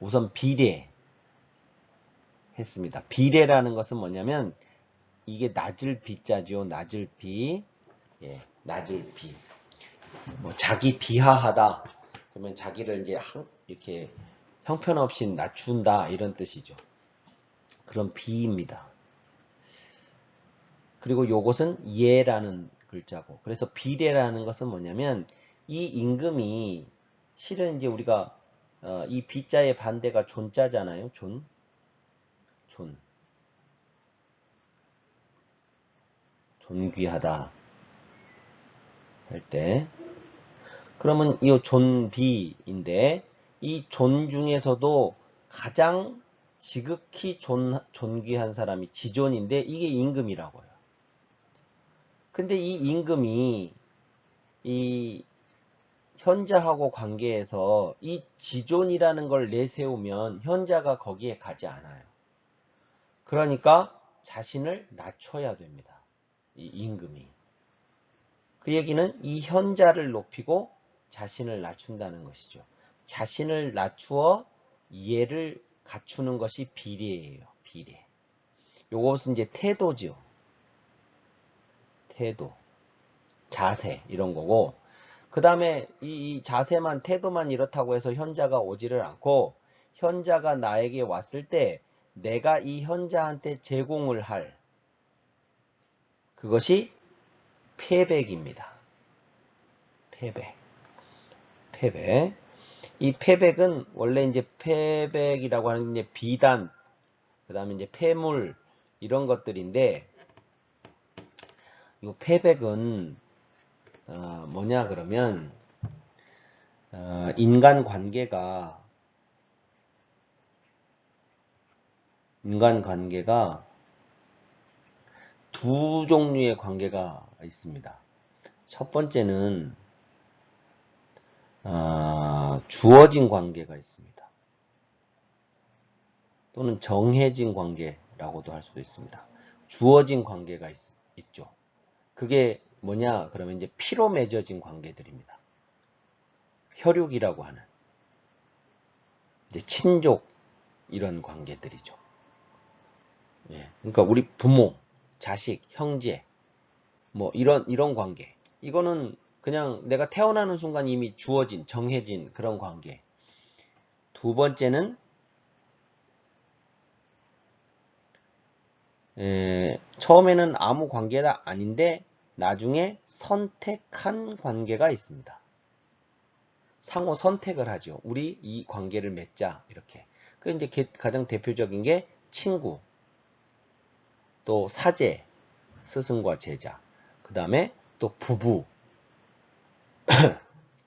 우선 비례했습니다. 비례라는 것은 뭐냐면 이게 낮을 비자죠. 낮을 비. 낮을 비. 뭐 자기 비하하다 그러면 자기를 이제 이렇게 형편없이 낮춘다, 이런 뜻이죠. 그런 비입니다. 그리고 요것은 예라는 글자고, 그래서 비례라는 것은 뭐냐면 이 임금이 실은 이제 우리가 이 비자의 반대가 존자잖아요. 존귀하다 할 때, 그러면 이 존비인데 이 존 중에서도 가장 지극히 존귀한 사람이 지존인데 이게 임금이라고요. 근데 이 임금이 이 현자하고 관계에서 이 지존이라는 걸 내세우면 현자가 거기에 가지 않아요. 그러니까 자신을 낮춰야 됩니다. 이 임금이. 그 얘기는 이 현자를 높이고 자신을 낮춘다는 것이죠. 자신을 낮추어 예를 갖추는 것이 비례예요. 비례. 요것은 이제 태도죠. 태도, 자세, 이런 거고, 그 다음에 이 자세만, 태도만 이렇다고 해서 현자가 오지를 않고, 현자가 나에게 왔을 때 내가 이 현자한테 제공을 할, 그것이 패백입니다. 패백. 이 패백은 원래 이제 패백이라고 하는 게 비단, 그 다음에 이제 폐물, 이런 것들인데, 이 패백은 뭐냐 그러면 인간관계가 두 종류의 관계가 있습니다. 첫 번째는 주어진 관계가 있습니다. 또는 정해진 관계라고도 할 수도 있습니다. 주어진 관계가 있죠. 그게 뭐냐 그러면 이제 피로 맺어진 관계들입니다. 혈육이라고 하는 이제 친족, 이런 관계들이죠. 그러니까 우리 부모, 자식, 형제, 뭐 이런 관계. 이거는 그냥 내가 태어나는 순간 이미 주어진, 정해진 그런 관계. 두 번째는 처음에는 아무 관계가 아닌데 나중에 선택한 관계가 있습니다. 상호 선택을 하죠. 우리 이 관계를 맺자 이렇게. 그 이제 가장 대표적인 게 친구, 또 사제, 스승과 제자, 그 다음에 또 부부,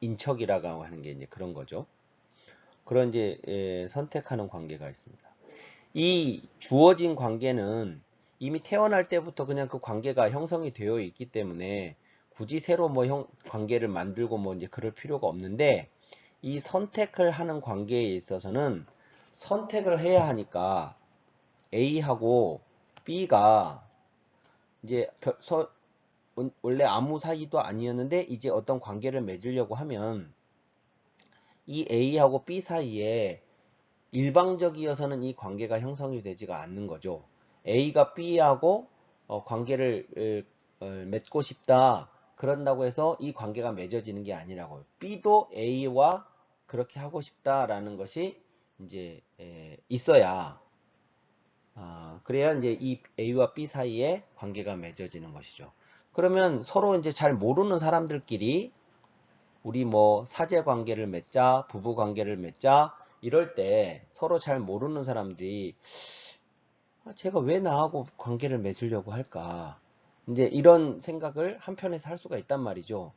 인척이라고 하는 게 이제 그런 거죠. 그런 이제 선택하는 관계가 있습니다. 이 주어진 관계는 이미 태어날 때부터 그냥 그 관계가 형성이 되어 있기 때문에 굳이 새로 뭐 관계를 만들고 뭐 이제 그럴 필요가 없는데, 이 선택을 하는 관계에 있어서는 선택을 해야 하니까 A하고 B가 이제 원래 아무 사이도 아니었는데 이제 어떤 관계를 맺으려고 하면 이 A하고 B 사이에 일방적이어서는 이 관계가 형성이 되지가 않는 거죠. A가 B하고 관계를 맺고 싶다. 그런다고 해서 이 관계가 맺어지는 게 아니라고요. B도 A와 그렇게 하고 싶다라는 것이 이제 있어야, 그래야 이제 이 A와 B 사이에 관계가 맺어지는 것이죠. 그러면 서로 이제 잘 모르는 사람들끼리 우리 뭐 사제 관계를 맺자, 부부 관계를 맺자 이럴 때 서로 잘 모르는 사람들이 제가 왜 나하고 관계를 맺으려고 할까? 이제 이런 생각을 한편에서 할 수가 있단 말이죠.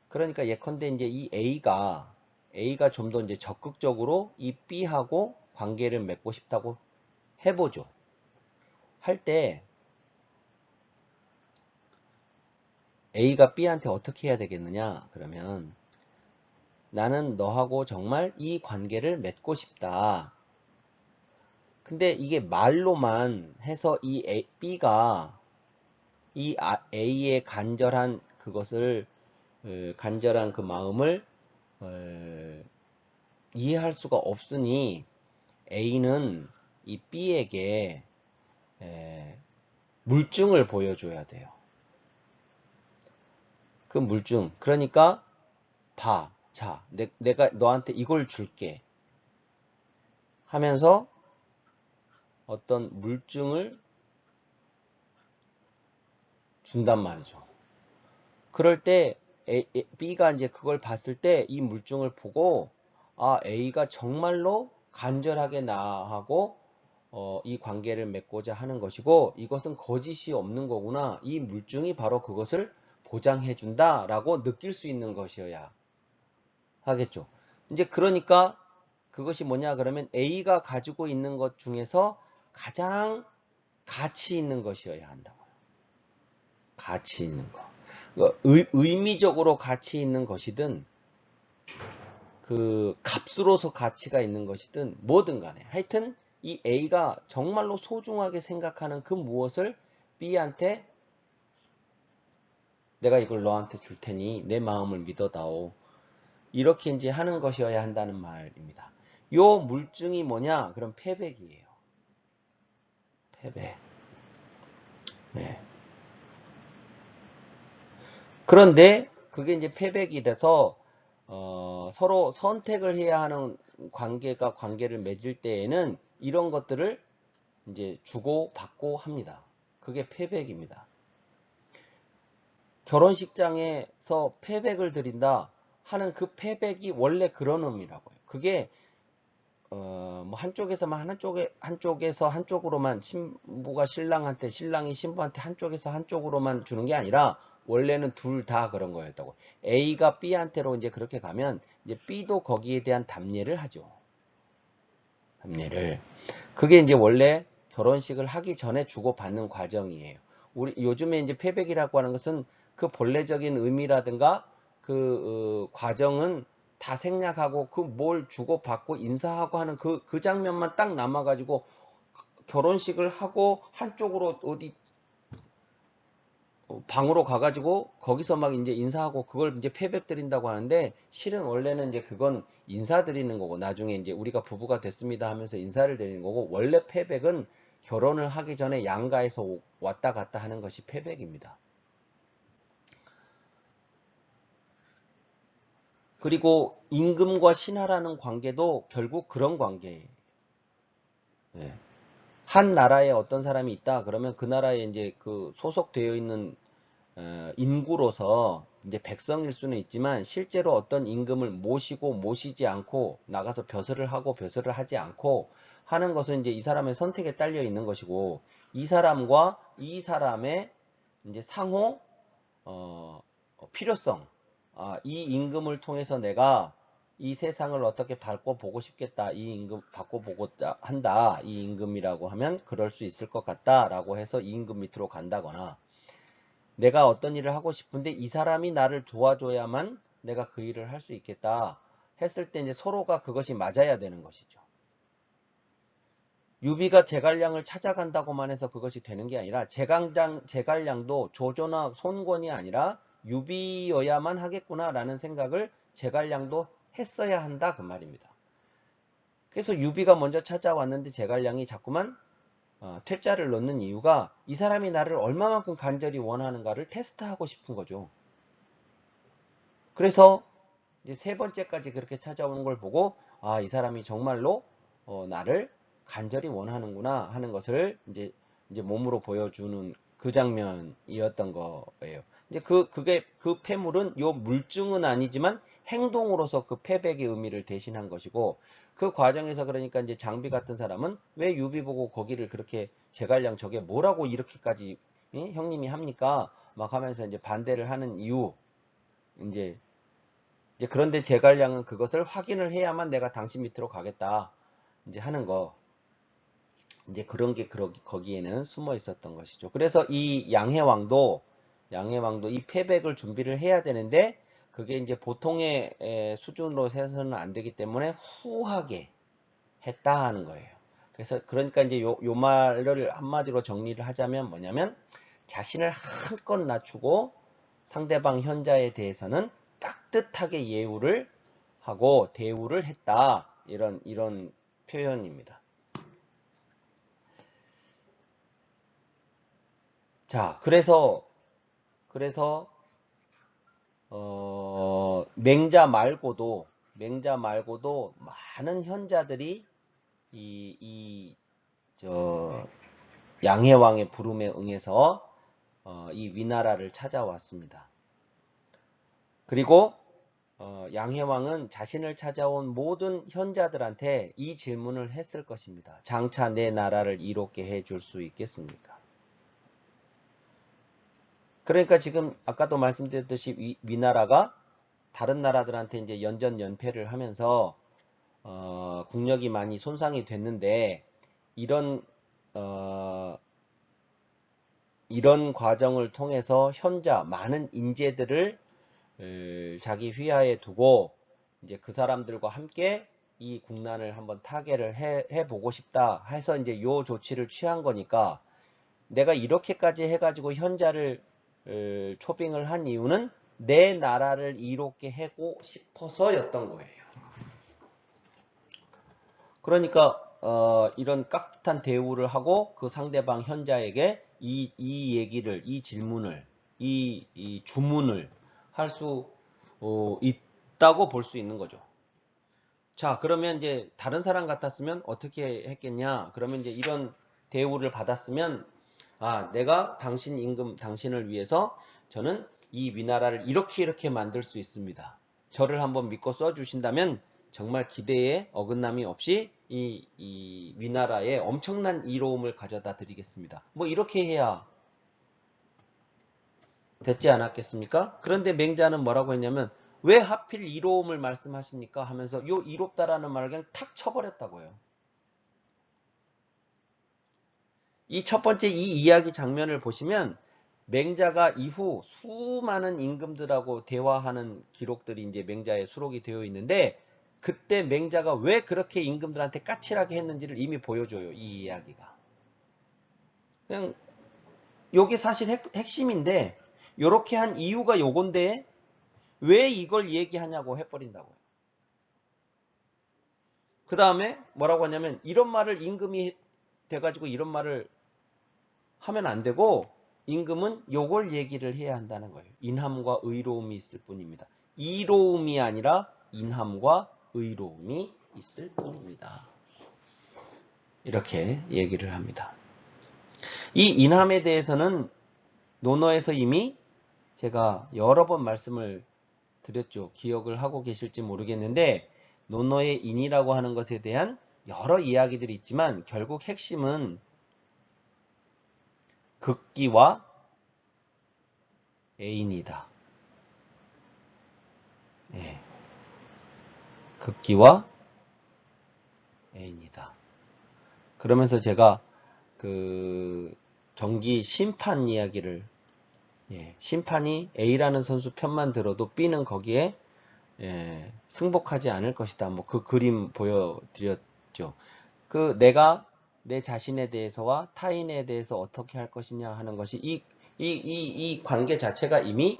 그러니까 예컨대 이제 이 A가 좀 더 이제 적극적으로 이 B하고 관계를 맺고 싶다고 해보죠. 할 때 A가 B한테 어떻게 해야 되겠느냐? 그러면 나는 너하고 정말 이 관계를 맺고 싶다. 근데 이게 말로만 해서 이 B가 이 A의 간절한 그것을, 간절한 그 마음을 이해할 수가 없으니 A는 이 B에게 물증을 보여줘야 돼요. 그 물증. 그러니까 봐. 자, 내가 너한테 이걸 줄게. 하면서 어떤 물증을 준단 말이죠. 그럴 때 B가 이제 그걸 봤을 때 이 물증을 보고 A가 정말로 간절하게 나하고 이 관계를 맺고자 하는 것이고 이것은 거짓이 없는 거구나. 이 물증이 바로 그것을 보장해 준다라고 느낄 수 있는 것이어야 하겠죠. 이제 그러니까 그것이 뭐냐 그러면 A가 가지고 있는 것 중에서 가장 가치 있는 것이어야 한다고요. 가치 있는 거. 의미적으로 가치 있는 것이든 그 값으로서 가치가 있는 것이든 뭐든 간에 하여튼 이 A가 정말로 소중하게 생각하는 그 무엇을 B한테 내가 이걸 너한테 줄 테니 내 마음을 믿어다오. 이렇게 이제 하는 것이어야 한다는 말입니다. 요 물증이 뭐냐? 그럼 패백이에요. 패백. 네. 그런데 그게 이제 패백이라서 서로 선택을 해야 하는 관계를 맺을 때에는 이런 것들을 이제 주고받고 합니다. 그게 패백입니다. 결혼식장에서 패백을 드린다 하는 그 패백이 원래 그런 의미라고요. 그게 뭐 한쪽에서 한쪽으로만 신부가 신랑한테, 신랑이 신부한테 한쪽에서 한쪽으로만 주는 게 아니라 원래는 둘 다 그런 거였다고. A가 B한테로 이제 그렇게 가면 이제 B도 거기에 대한 답례를 하죠. 답례를. 그게 이제 원래 결혼식을 하기 전에 주고받는 과정이에요. 우리 요즘에 이제 패백이라고 하는 것은 그 본래적인 의미라든가 그 과정은 다 생략하고 그 뭘 주고받고 인사하고 하는 그 장면만 딱 남아가지고 결혼식을 하고 한쪽으로 어디 방으로 가가지고 거기서 막 이제 인사하고 그걸 이제 패백 드린다고 하는데 실은 원래는 이제 그건 인사 드리는 거고 나중에 이제 우리가 부부가 됐습니다 하면서 인사를 드리는 거고 원래 패백은 결혼을 하기 전에 양가에서 왔다 갔다 하는 것이 패백입니다. 그리고 임금과 신하라는 관계도 결국 그런 관계예요. 네. 한 나라에 어떤 사람이 있다. 그러면 그 나라에 이제 그 소속되어 있는 인구로서 이제 백성일 수는 있지만 실제로 어떤 임금을 모시고 모시지 않고 나가서 벼슬을 하고 벼슬을 하지 않고 하는 것은 이제 이 사람의 선택에 딸려 있는 것이고 이 사람과 이 사람의 이제 상호 필요성 이 임금을 통해서 내가 이 세상을 어떻게 바꿔보고 싶겠다. 이 임금 바꿔보고자 한다. 이 임금이라고 하면 그럴 수 있을 것 같다. 라고 해서 이 임금 밑으로 간다거나 내가 어떤 일을 하고 싶은데 이 사람이 나를 도와줘야만 내가 그 일을 할 수 있겠다 했을 때 이제 서로가 그것이 맞아야 되는 것이죠. 유비가 제갈량을 찾아간다고만 해서 그것이 되는 게 아니라 제갈량도 조조나 손권이 아니라 유비여야만 하겠구나라는 생각을 제갈량도 했어야 한다 그 말입니다. 그래서 유비가 먼저 찾아왔는데 제갈량이 자꾸만 퇴짜를 넣는 이유가 이 사람이 나를 얼마만큼 간절히 원하는가를 테스트하고 싶은 거죠. 그래서 이제 세 번째까지 그렇게 찾아오는 걸 보고 이 사람이 정말로 나를 간절히 원하는구나 하는 것을 이제 몸으로 보여주는 그 장면이었던 거예요. 이제 그게 그 패물은 요 물증은 아니지만 행동으로서 그 패백의 의미를 대신한 것이고 그 과정에서 그러니까 이제 장비 같은 사람은 왜 유비 보고 거기를 그렇게 제갈량 저게 뭐라고 이렇게까지 형님이 합니까? 막 하면서 이제 반대를 하는 이유 이제 그런데 제갈량은 그것을 확인을 해야만 내가 당신 밑으로 가겠다 이제 하는 거 이제 그런 게 거기에는 숨어 있었던 것이죠. 그래서 이 양해왕도 이 패백을 준비를 해야 되는데 그게 이제 보통의 수준으로 해서는 안 되기 때문에 후하게 했다 하는 거예요. 그래서 그러니까 이제 요 말을 한마디로 정리를 하자면 뭐냐면 자신을 한껏 낮추고 상대방 현자에 대해서는 깍듯하게 예우를 하고 대우를 했다. 이런 표현입니다. 자, 그래서 맹자 말고도 많은 현자들이 양해왕의 부름에 응해서 이 위나라를 찾아왔습니다. 그리고 양해왕은 자신을 찾아온 모든 현자들한테 이 질문을 했을 것입니다. 장차 내 나라를 이롭게 해줄 수 있겠습니까? 그러니까 지금 아까도 말씀드렸듯이 위나라가 다른 나라들한테 이제 연전연패를 하면서 국력이 많이 손상이 됐는데 이런 과정을 통해서 많은 인재들을 자기 휘하에 두고 이제 그 사람들과 함께 이 국난을 한번 타개를 해보고 싶다 해서 이제 요 조치를 취한 거니까 내가 이렇게까지 해가지고 현자를 초빙을 한 이유는 내 나라를 이롭게 하고 싶어서였던 거예요. 그러니까 이런 깍듯한 대우를 하고 그 상대방 현자에게 이 얘기를, 이 질문을, 이 주문을 할 수 있다고 볼 수 있는 거죠. 자, 그러면 이제 다른 사람 같았으면 어떻게 했겠냐? 그러면 이제 이런 대우를 받았으면 내가 당신 임금, 당신을 위해서 저는 이 위나라를 이렇게 만들 수 있습니다. 저를 한번 믿고 써주신다면 정말 기대에 어긋남이 없이 이 위나라에 엄청난 이로움을 가져다 드리겠습니다. 뭐 이렇게 해야 됐지 않았겠습니까? 그런데 맹자는 뭐라고 했냐면 왜 하필 이로움을 말씀하십니까? 하면서 요 이롭다라는 말을 그냥 탁 쳐버렸다고요. 이 첫 번째 이 이야기 장면을 보시면 맹자가 이후 수많은 임금들하고 대화하는 기록들이 이제 맹자에 수록이 되어 있는데 그때 맹자가 왜 그렇게 임금들한테 까칠하게 했는지를 이미 보여줘요. 이 이야기가. 그냥 요게 사실 핵심인데 요렇게 한 이유가 요건데 왜 이걸 얘기하냐고 해버린다고요. 그 다음에 뭐라고 하냐면 이런 말을 임금이 돼가지고 이런 말을 하면 안 되고 임금은 요걸 얘기를 해야 한다는 거예요. 인함과 의로움이 있을 뿐입니다. 이로움이 아니라 인함과 의로움이 있을 뿐입니다. 이렇게 얘기를 합니다. 이 인함에 대해서는 논어에서 이미 제가 여러 번 말씀을 드렸죠. 기억을 하고 계실지 모르겠는데 논어의 인이라고 하는 것에 대한 여러 이야기들이 있지만 결국 핵심은 극기와 애인이다. 예. 극기와 애인이다. 그러면서 제가 그 경기 심판 이야기를 심판이 A라는 선수 편만 들어도 B는 거기에 승복하지 않을 것이다. 뭐 그 그림 보여드렸죠. 그 내가 내 자신에 대해서와 타인에 대해서 어떻게 할 것이냐 하는 것이 이 관계 자체가 이미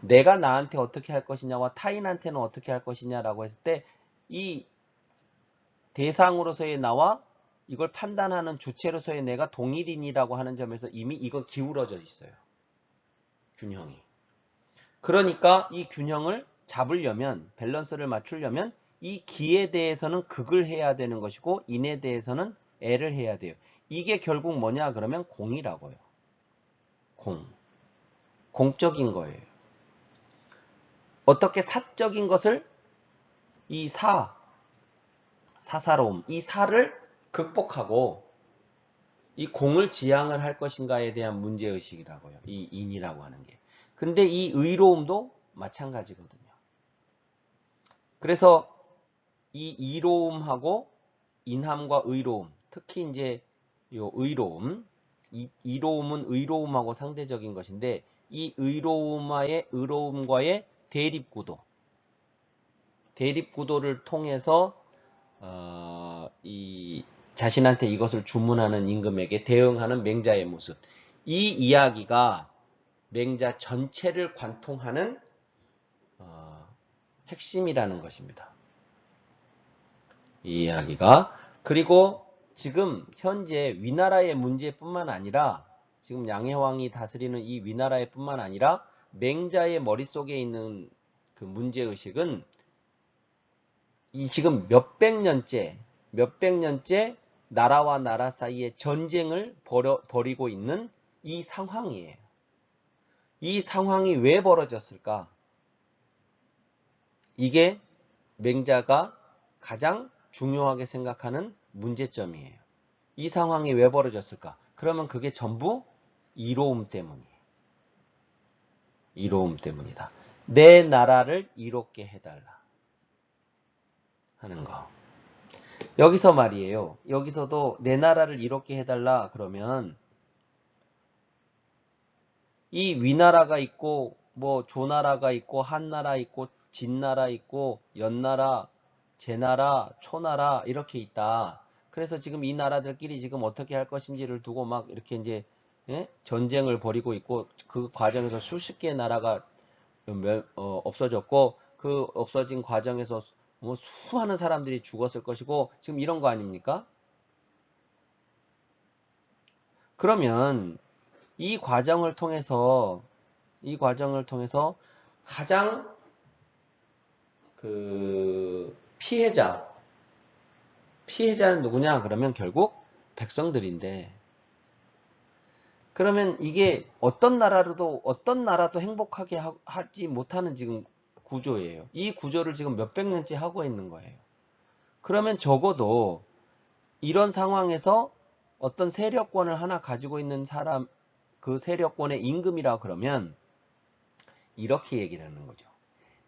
내가 나한테 어떻게 할 것이냐와 타인한테는 어떻게 할 것이냐라고 했을 때 이 대상으로서의 나와 이걸 판단하는 주체로서의 내가 동일인이라고 하는 점에서 이미 이건 기울어져 있어요. 균형이. 그러니까 이 균형을 잡으려면 밸런스를 맞추려면 이 기에 대해서는 극을 해야 되는 것이고 인에 대해서는 애를 해야 돼요. 이게 결국 뭐냐 그러면 공이라고요. 공적인 거예요. 어떻게 사적인 것을 이 사사로움, 이 사를 극복하고 이 공을 지향을 할 것인가에 대한 문제의식이라고요. 이 인이라고 하는 게. 근데 이 의로움도 마찬가지거든요. 그래서 이 이로움하고 인함과 의로움, 특히 이제 요 의로움, 이로움은 의로움하고 상대적인 것인데 이 의로움과의 대립구도를 통해서 이 자신한테 이것을 주문하는 임금에게 대응하는 맹자의 모습. 이 이야기가 맹자 전체를 관통하는 핵심이라는 것입니다. 이 이야기가. 그리고 지금 현재 위나라의 문제뿐만 아니라 지금 양해왕이 다스리는 이 위나라의 뿐만 아니라 맹자의 머릿속에 있는 그 문제의식은 이 지금 몇백 년째 나라와 나라 사이에 전쟁을 벌이고 있는 이 상황이에요. 이 상황이 왜 벌어졌을까? 이게 맹자가 가장 중요하게 생각하는 문제점이에요. 이 상황이 왜 벌어졌을까? 그러면 그게 전부 이로움 때문이에요. 이로움 때문이다. 내 나라를 이롭게 해달라 하는 거. 여기서 말이에요. 여기서도 내 나라를 이롭게 해달라 그러면 이 위나라가 있고 뭐 조나라가 있고 한나라 있고 진나라 있고 연나라, 제나라, 초나라 이렇게 있다. 그래서 지금 이 나라들끼리 지금 어떻게 할 것인지를 두고 막 이렇게 이제 전쟁을 벌이고 있고 그 과정에서 수십 개의 나라가 없어졌고 그 없어진 과정에서 뭐 수많은 사람들이 죽었을 것이고 지금 이런 거 아닙니까? 그러면 이 과정을 통해서 가장 그 피해자는 누구냐? 그러면 결국 백성들인데 그러면 이게 어떤 나라도 행복하게 하지 못하는 지금 구조예요. 이 구조를 지금 몇백 년째 하고 있는 거예요. 그러면 적어도 이런 상황에서 어떤 세력권을 하나 가지고 있는 사람, 그 세력권의 임금이라 그러면 이렇게 얘기를 하는 거죠.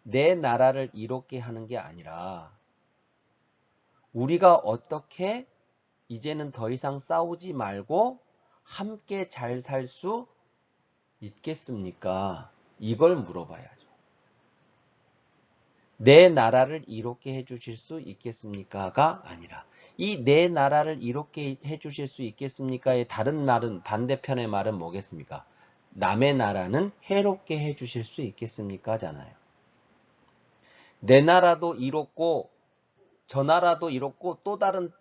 내 나라를 이롭게 하는 게 아니라 우리가 어떻게 이제는 더 이상 싸우지 말고 함께 잘 살 수 있겠습니까? 이걸 물어봐야죠. 내 나라를 이롭게 해주실 수 있겠습니까가 아니라 이 내 나라를 이롭게 해주실 수 있겠습니까의 다른 말은 반대편의 말은 뭐겠습니까? 남의 나라는 해롭게 해주실 수 있겠습니까? 잖아요. 내 나라도 이롭고 저 나라도 이롭고 또 다른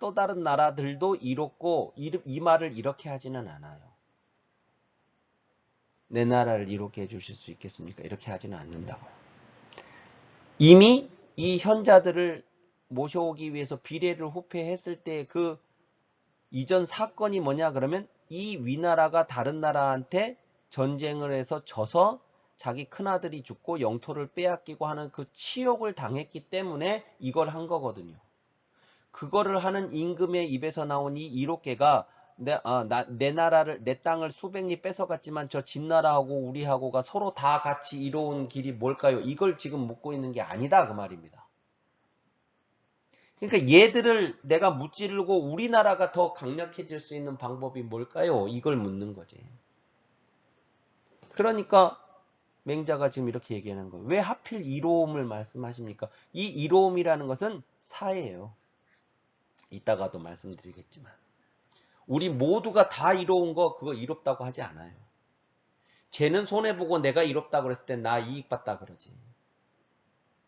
나라들도 이롭고 이 말을 이렇게 하지는 않아요. 내 나라를 이롭게 해주실 수 있겠습니까? 이렇게 하지는 않는다고요. 이미 이 현자들을 모셔오기 위해서 비례를 호패했을 때 그 이전 사건이 뭐냐 그러면 이 위나라가 다른 나라한테 전쟁을 해서 져서 자기 큰아들이 죽고 영토를 빼앗기고 하는 그 치욕을 당했기 때문에 이걸 한 거거든요. 그거를 하는 임금의 입에서 나온 이 이로께가 내 나라를, 내 땅을 수백리 뺏어갔지만 저 진나라하고 우리하고가 서로 다 같이 이로운 길이 뭘까요? 이걸 지금 묻고 있는 게 아니다 그 말입니다. 그러니까 얘들을 내가 무찌르고 우리나라가 더 강력해질 수 있는 방법이 뭘까요? 이걸 묻는 거지. 그러니까 맹자가 지금 이렇게 얘기하는 거예요. 왜 하필 이로움을 말씀하십니까? 이 이로움이라는 것은 사예요. 이따가도 말씀드리겠지만 우리 모두가 다 이로운 거 그거 이롭다고 하지 않아요. 쟤는 손해보고 내가 이롭다고 그랬을 때 나 이익받다 그러지.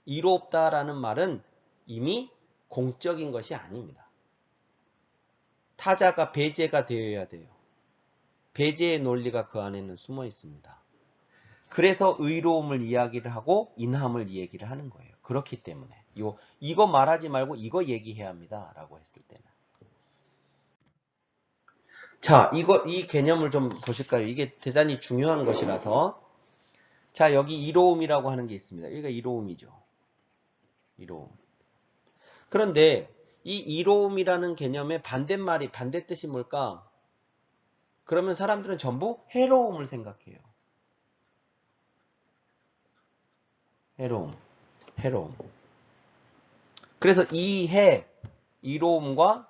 이롭다라는 말은 이미 공적인 것이 아닙니다. 타자가 배제가 되어야 돼요. 배제의 논리가 그 안에는 숨어 있습니다. 그래서 의로움을 이야기를 하고 인함을 얘기를 하는 거예요. 그렇기 때문에 이거 말하지 말고 이거 얘기해야 합니다. 라고 했을 때는. 자, 이 개념을 좀 보실까요? 이게 대단히 중요한 것이라서. 자, 여기 이로움이라고 하는 게 있습니다. 여기가 이로움이죠. 이로움. 그런데 이 이로움이라는 개념의 반대말이, 반대뜻이 뭘까? 그러면 사람들은 전부 해로움을 생각해요. 해로움. 그래서 이로움과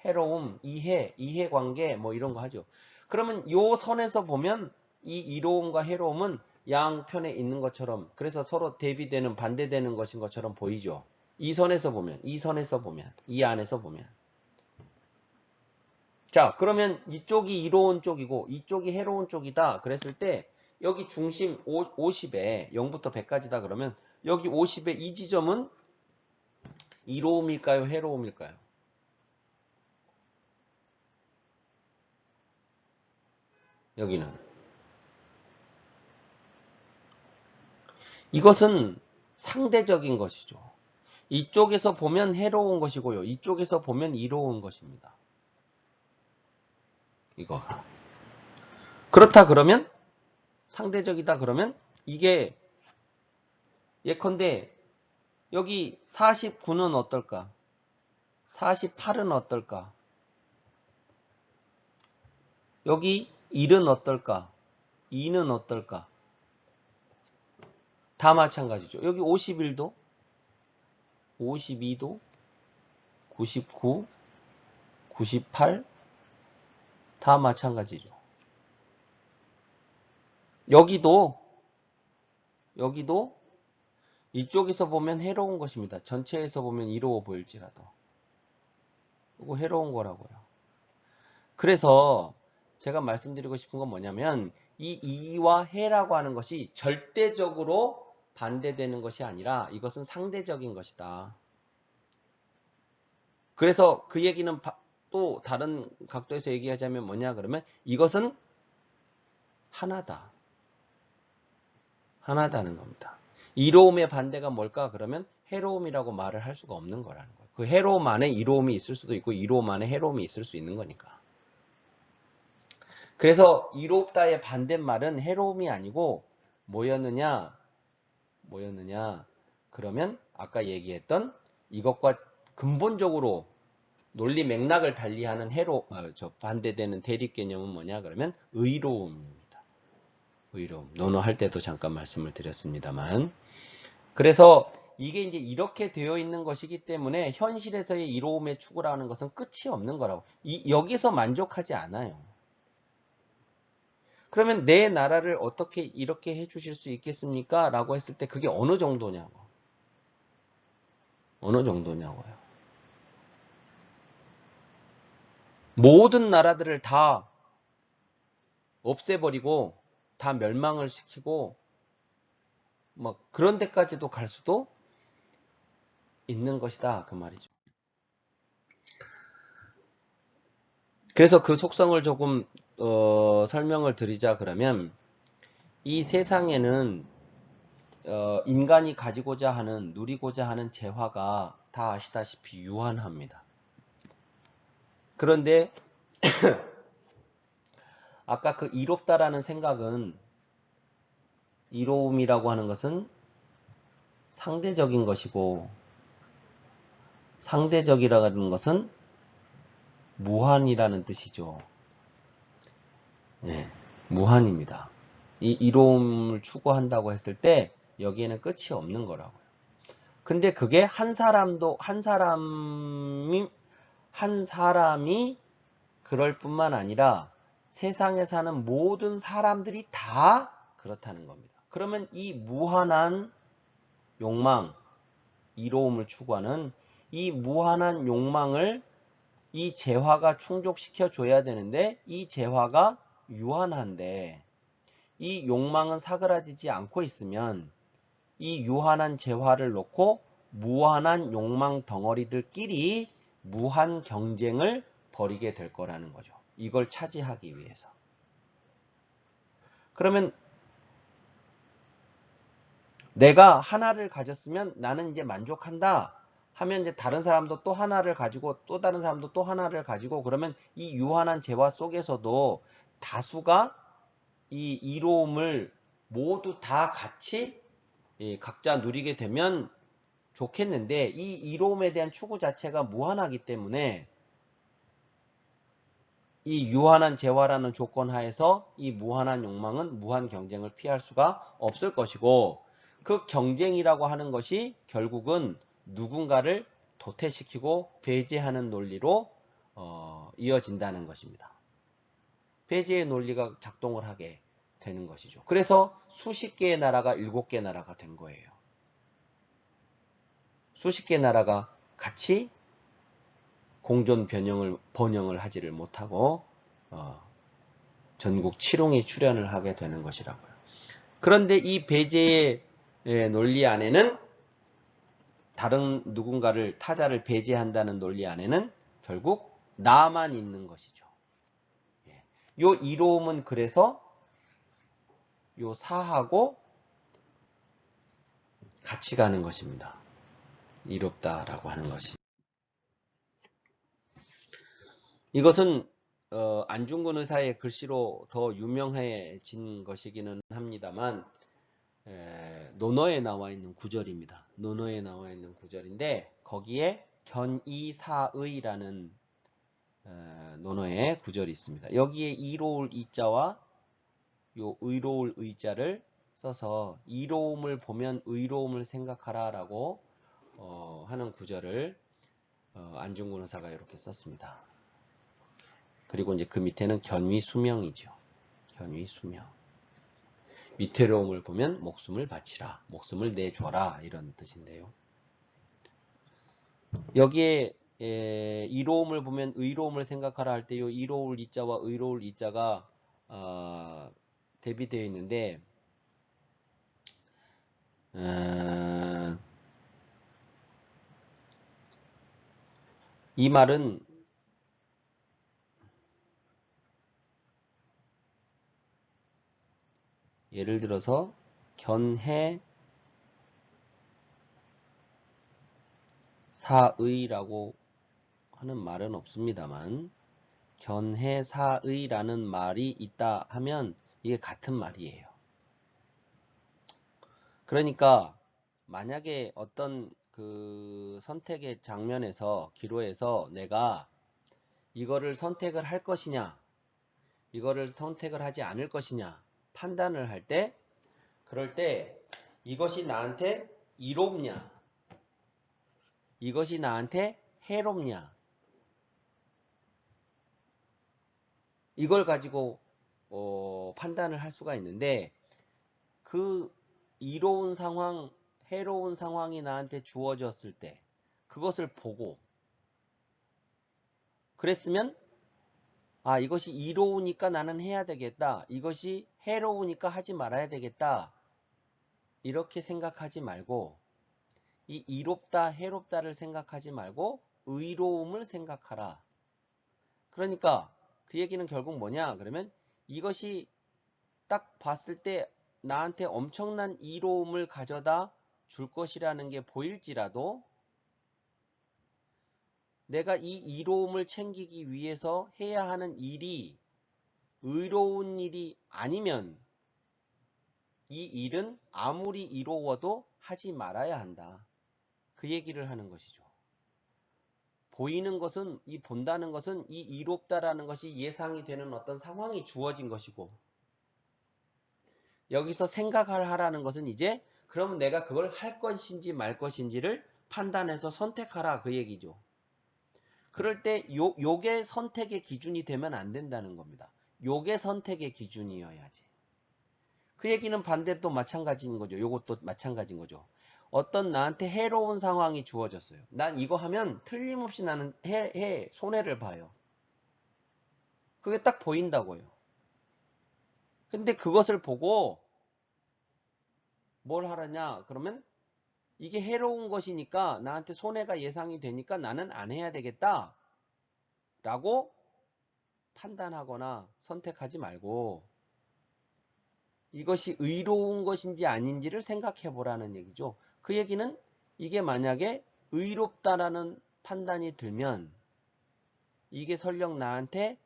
해로움, 이해관계 뭐 이런 거 하죠. 그러면 요 선에서 보면 이 이로움과 해로움은 양편에 있는 것처럼, 그래서 서로 대비되는 반대되는 것인 것처럼 보이죠. 이 선에서 보면, 이 안에서 보면. 자, 그러면 이쪽이 이로운 쪽이고 이쪽이 해로운 쪽이다 그랬을 때 여기 중심 50에 0부터 100까지다 그러면 여기 50의 이 지점은 이로움일까요? 해로움일까요? 여기는. 이것은 상대적인 것이죠. 이쪽에서 보면 해로운 것이고요. 이쪽에서 보면 이로운 것입니다. 이거가. 그렇다 그러면 상대적이다 그러면 이게 예컨대 여기 49는 어떨까? 48은 어떨까? 여기 1은 어떨까? 2는 어떨까? 다 마찬가지죠. 여기 51도, 52도, 99, 98, 다 마찬가지죠. 여기도 이쪽에서 보면 해로운 것입니다. 전체에서 보면 이로워 보일지라도. 이거 해로운 거라고요. 그래서 제가 말씀드리고 싶은 건 뭐냐면 이 이와 해라고 하는 것이 절대적으로 반대되는 것이 아니라 이것은 상대적인 것이다. 그래서 그 얘기는 또 다른 각도에서 얘기하자면 뭐냐 그러면 이것은 하나다. 하나다는 겁니다. 이로움의 반대가 뭘까 그러면 해로움이라고 말을 할 수가 없는 거라는 거예요. 그 해로움 안에 이로움이 있을 수도 있고 이로움 안에 해로움이 있을 수 있는 거니까. 그래서 이롭다의 반대말은 해로움이 아니고 뭐였느냐 그러면 아까 얘기했던 이것과 근본적으로 논리 맥락을 달리하는 반대되는 대립 개념은 뭐냐 그러면 의로움입니다. 의로움. 논어할 때도 잠깐 말씀을 드렸습니다만. 그래서 이게 이제 이렇게 되어 있는 것이기 때문에 현실에서의 이로움의 추구라는 것은 끝이 없는 거라고. 여기서 만족하지 않아요. 그러면 내 나라를 어떻게 이렇게 해주실 수 있겠습니까? 라고 했을 때 그게 어느 정도냐고. 어느 정도냐고요. 모든 나라들을 다 없애버리고 다 멸망을 시키고 뭐 그런 데까지도 갈 수도 있는 것이다. 그 말이죠. 그래서 그 속성을 조금 설명을 드리자 그러면 이 세상에는 인간이 가지고자 하는 누리고자 하는 재화가 다 아시다시피 유한합니다. 그런데 아까 그 이롭다라는 생각은, 이로움이라고 하는 것은 상대적인 것이고, 상대적이라는 것은 무한이라는 뜻이죠. 네, 무한입니다. 이 이로움을 추구한다고 했을 때 여기에는 끝이 없는 거라고요. 근데 그게 한 사람이 그럴 뿐만 아니라 세상에 사는 모든 사람들이 다 그렇다는 겁니다. 그러면 이 무한한 욕망, 이로움을 추구하는 이 무한한 욕망을 이 재화가 충족시켜 줘야 되는데, 이 재화가 유한한데 이 욕망은 사그라지지 않고 있으면 이 유한한 재화를 놓고 무한한 욕망 덩어리들끼리 무한 경쟁을 벌이게 될 거라는 거죠. 이걸 차지하기 위해서. 그러면 내가 하나를 가졌으면 나는 이제 만족한다 하면, 이제 다른 사람도 또 하나를 가지고, 또 다른 사람도 또 하나를 가지고, 그러면 이 유한한 재화 속에서도 다수가 이 이로움을 모두 다 같이 각자 누리게 되면 좋겠는데, 이 이로움에 대한 추구 자체가 무한하기 때문에 이 유한한 재화라는 조건 하에서 이 무한한 욕망은 무한 경쟁을 피할 수가 없을 것이고, 그 경쟁이라고 하는 것이 결국은 누군가를 도태시키고 배제하는 논리로 이어진다는 것입니다. 배제의 논리가 작동을 하게 되는 것이죠. 그래서 수십 개의 나라가 7개 나라가 된 거예요. 수십 개의 나라가 같이 공존 번영을 하지를 못하고 전국 칠홍이 출현을 하게 되는 것이라고요. 그런데 이 배제의 논리 안에는, 다른 누군가를, 타자를 배제한다는 논리 안에는 결국 나만 있는 것이죠. 요 이로움은 그래서 요 사하고 같이 가는 것입니다. 이롭다라고 하는 것이. 이것은 안중근 의사의 글씨로 더 유명해진 것이기는 합니다만, 논어에 나와 있는 구절입니다. 논어에 나와 있는 구절인데, 거기에 견이사의라는 논어의 구절이 있습니다. 여기에 이로울 이자와 요 의로울 의자를 써서 이로움을 보면 의로움을 생각하라 라고 하는 구절을 안중근 의사가 이렇게 썼습니다. 그리고 이제 그 밑에는 견위수명이죠. 견위수명. 위태로움을 보면 목숨을 바치라, 목숨을 내줘라, 이런 뜻인데요. 여기에 이로움을 보면 의로움을 생각하라 할 때 이 이로울 이자와 의로울 이자가 대비되어 있는데, 이 말은 예를 들어서 견해 사의라고 하는 말은 없습니다만, 견해사의라는 말이 있다 하면 이게 같은 말이에요. 그러니까 만약에 어떤 그 선택의 장면에서, 기로에서 내가 이거를 선택을 할 것이냐, 이거를 선택을 하지 않을 것이냐 판단을 할 때, 그럴 때 이것이 나한테 이롭냐, 이것이 나한테 해롭냐, 이걸 가지고 판단을 할 수가 있는데, 그 이로운 상황, 해로운 상황이 나한테 주어졌을 때 그것을 보고 그랬으면, 아, 이것이 이로우니까 나는 해야 되겠다, 이것이 해로우니까 하지 말아야 되겠다, 이렇게 생각하지 말고, 이 이롭다 해롭다를 생각하지 말고 의로움을 생각하라. 그러니까 그 얘기는 결국 뭐냐 그러면, 이것이 딱 봤을 때 나한테 엄청난 이로움을 가져다 줄 것이라는 게 보일지라도 내가 이 이로움을 챙기기 위해서 해야 하는 일이 의로운 일이 아니면 이 일은 아무리 이로워도 하지 말아야 한다. 그 얘기를 하는 것이죠. 보이는 것은, 이 본다는 것은 이 이롭다라는 것이 예상이 되는 어떤 상황이 주어진 것이고, 여기서 생각을 하라는 것은 이제 그러면 내가 그걸 할 것인지 말 것인지를 판단해서 선택하라, 그 얘기죠. 그럴 때 요게 선택의 기준이 되면 안 된다는 겁니다. 요게 선택의 기준이어야지. 그 얘기는 반대도 마찬가지인 거죠. 요것도 마찬가지인 거죠. 어떤 나한테 해로운 상황이 주어졌어요. 난 이거 하면 틀림없이 나는 손해를 봐요. 그게 딱 보인다고요. 근데 그것을 보고 뭘 하라냐? 그러면 이게 해로운 것이니까 나한테 손해가 예상이 되니까 나는 안 해야 되겠다 라고 판단하거나 선택하지 말고 이것이 의로운 것인지 아닌지를 생각해 보라는 얘기죠. 그 얘기는 이게 만약에 의롭다라는 판단이 들면 이게 설령 나한테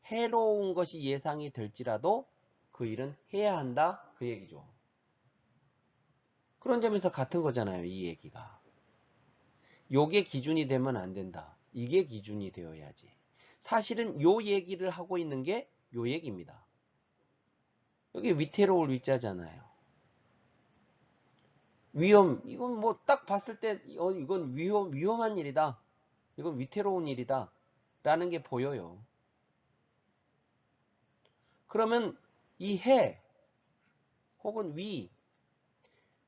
해로운 것이 예상이 될지라도 그 일은 해야 한다, 그 얘기죠. 그런 점에서 같은 거잖아요, 이 얘기가. 요게 기준이 되면 안 된다. 이게 기준이 되어야지. 사실은 요 얘기를 하고 있는 게 요 얘기입니다. 여기 위태로울 위자잖아요. 위험, 이건 뭐 딱 봤을 때 이건 위험한 일이다. 이건 위태로운 일이다. 라는 게 보여요. 그러면 이 해 혹은 위,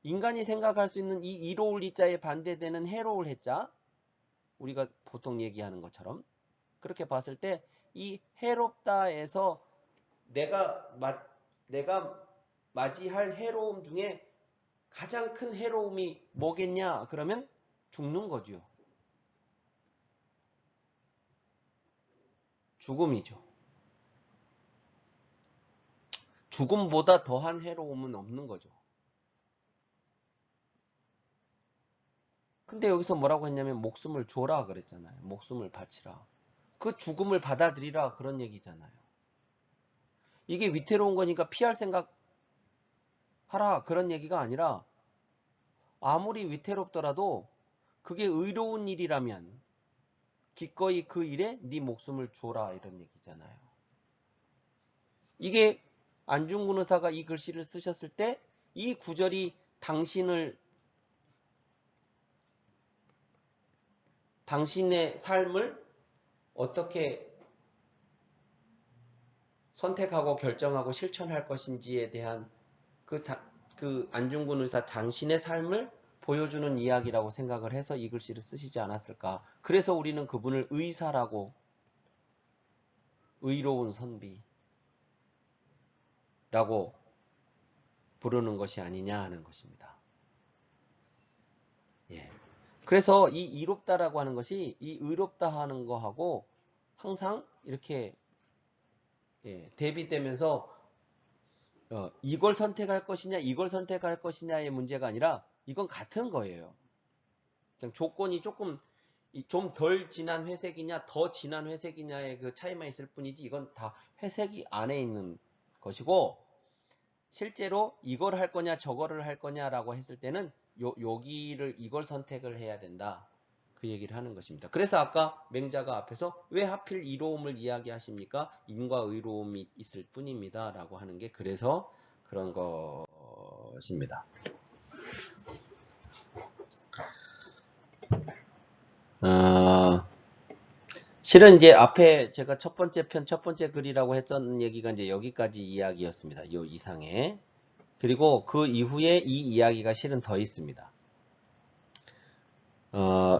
인간이 생각할 수 있는 이 이로울 이자에 반대되는 해로울 해자, 우리가 보통 얘기하는 것처럼 그렇게 봤을 때 이 해롭다에서 내가 맞이할 해로움 중에 가장 큰 해로움이 뭐겠냐? 그러면 죽는 거죠. 죽음이죠. 죽음보다 더한 해로움은 없는 거죠. 근데 여기서 뭐라고 했냐면 목숨을 줘라 그랬잖아요. 목숨을 바치라. 그 죽음을 받아들이라 그런 얘기잖아요. 이게 위태로운 거니까 피할 생각 하라 그런 얘기가 아니라 아무리 위태롭더라도 그게 의로운 일이라면 기꺼이 그 일에 네 목숨을 줘라 이런 얘기잖아요. 이게 안중근 의사가 이 글씨를 쓰셨을 때 이 구절이 당신의 삶을 어떻게 선택하고 결정하고 실천할 것인지에 대한 그 안중근 의사 당신의 삶을 보여주는 이야기라고 생각을 해서 이 글씨를 쓰시지 않았을까. 그래서 우리는 그분을 의사라고, 의로운 선비라고 부르는 것이 아니냐 하는 것입니다. 예. 그래서 이 이롭다라고 하는 것이 이 의롭다 하는 거하고 항상 이렇게 대비되면서 이걸 선택할 것이냐 이걸 선택할 것이냐의 문제가 아니라 이건 같은 거예요. 그냥 조건이 조금 좀 덜 진한 회색이냐 더 진한 회색이냐의 그 차이만 있을 뿐이지 이건 다 회색이 안에 있는 것이고 실제로 이걸 할 거냐 저거를 할 거냐라고 했을 때는 여기를 이걸 선택을 해야 된다. 그 얘기를 하는 것입니다. 그래서 아까 맹자가 앞에서 왜 하필 이로움을 이야기하십니까? 인과 의로움이 있을 뿐입니다. 라고 하는 게 그래서 그런 것입니다. 실은 이제 앞에 제가 첫 번째 글이라고 했던 얘기가 이제 여기까지 이야기였습니다. 요 이상에. 그리고 그 이후에 이 이야기가 실은 더 있습니다.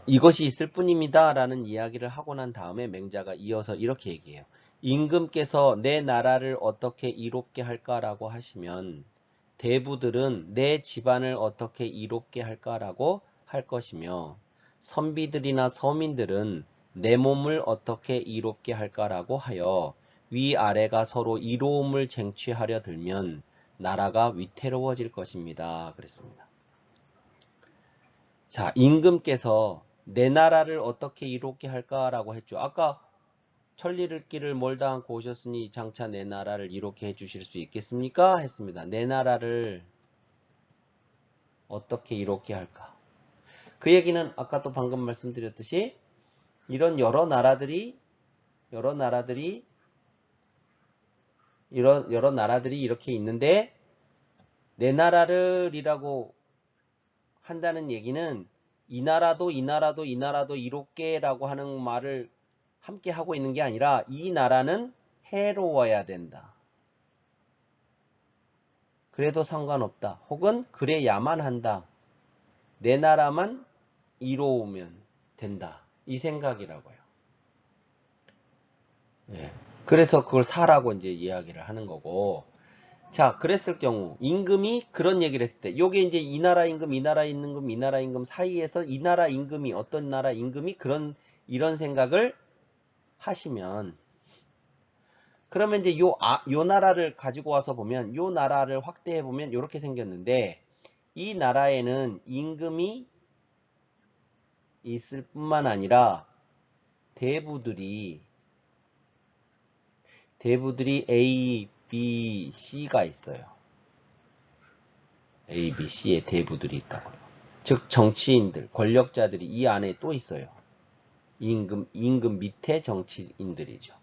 이것이 있을 뿐입니다. 라는 이야기를 하고 난 다음에 맹자가 이어서 이렇게 얘기해요. 임금께서 내 나라를 어떻게 이롭게 할까라고 하시면 대부들은 내 집안을 어떻게 이롭게 할까라고 할 것이며 선비들이나 서민들은 내 몸을 어떻게 이롭게 할까라고 하여 위아래가 서로 이로움을 쟁취하려 들면 나라가 위태로워질 것입니다. 그랬습니다. 자, 임금께서 내 나라를 어떻게 이롭게 할까라고 했죠. 아까 천리를 길을 멀다 않고 오셨으니 장차 내 나라를 이롭게 해주실 수 있겠습니까? 했습니다. 내 나라를 어떻게 이롭게 할까? 그 얘기는 아까 또 방금 말씀드렸듯이 이런 여러 나라들이 이렇게 있는데 내 나라를이라고 한다는 얘기는 이 나라도 이롭게라고 하는 말을 함께 하고 있는 게 아니라 이 나라는 해로워야 된다. 그래도 상관없다. 혹은 그래야만 한다. 내 나라만 이로우면 된다. 이 생각이라고요. 예. 그래서 그걸 사라고 이제 이야기를 하는 거고. 자, 그랬을 경우 임금이 그런 얘기를 했을 때 요게 이제 이 나라 임금, 이 나라 임금, 이 나라 임금 사이에서 이 나라 임금이 어떤 나라 임금이 이런 생각을 하시면 그러면 이제 요 나라를 가지고 와서 보면 요 나라를 확대해 보면 이렇게 생겼는데 이 나라에는 임금이 있을 뿐만 아니라 대부들이 A, B, C가 있어요. A, B, C의 대부들이 있다고요. 즉 정치인들, 권력자들이 이 안에 또 있어요. 임금 밑에 정치인들이죠.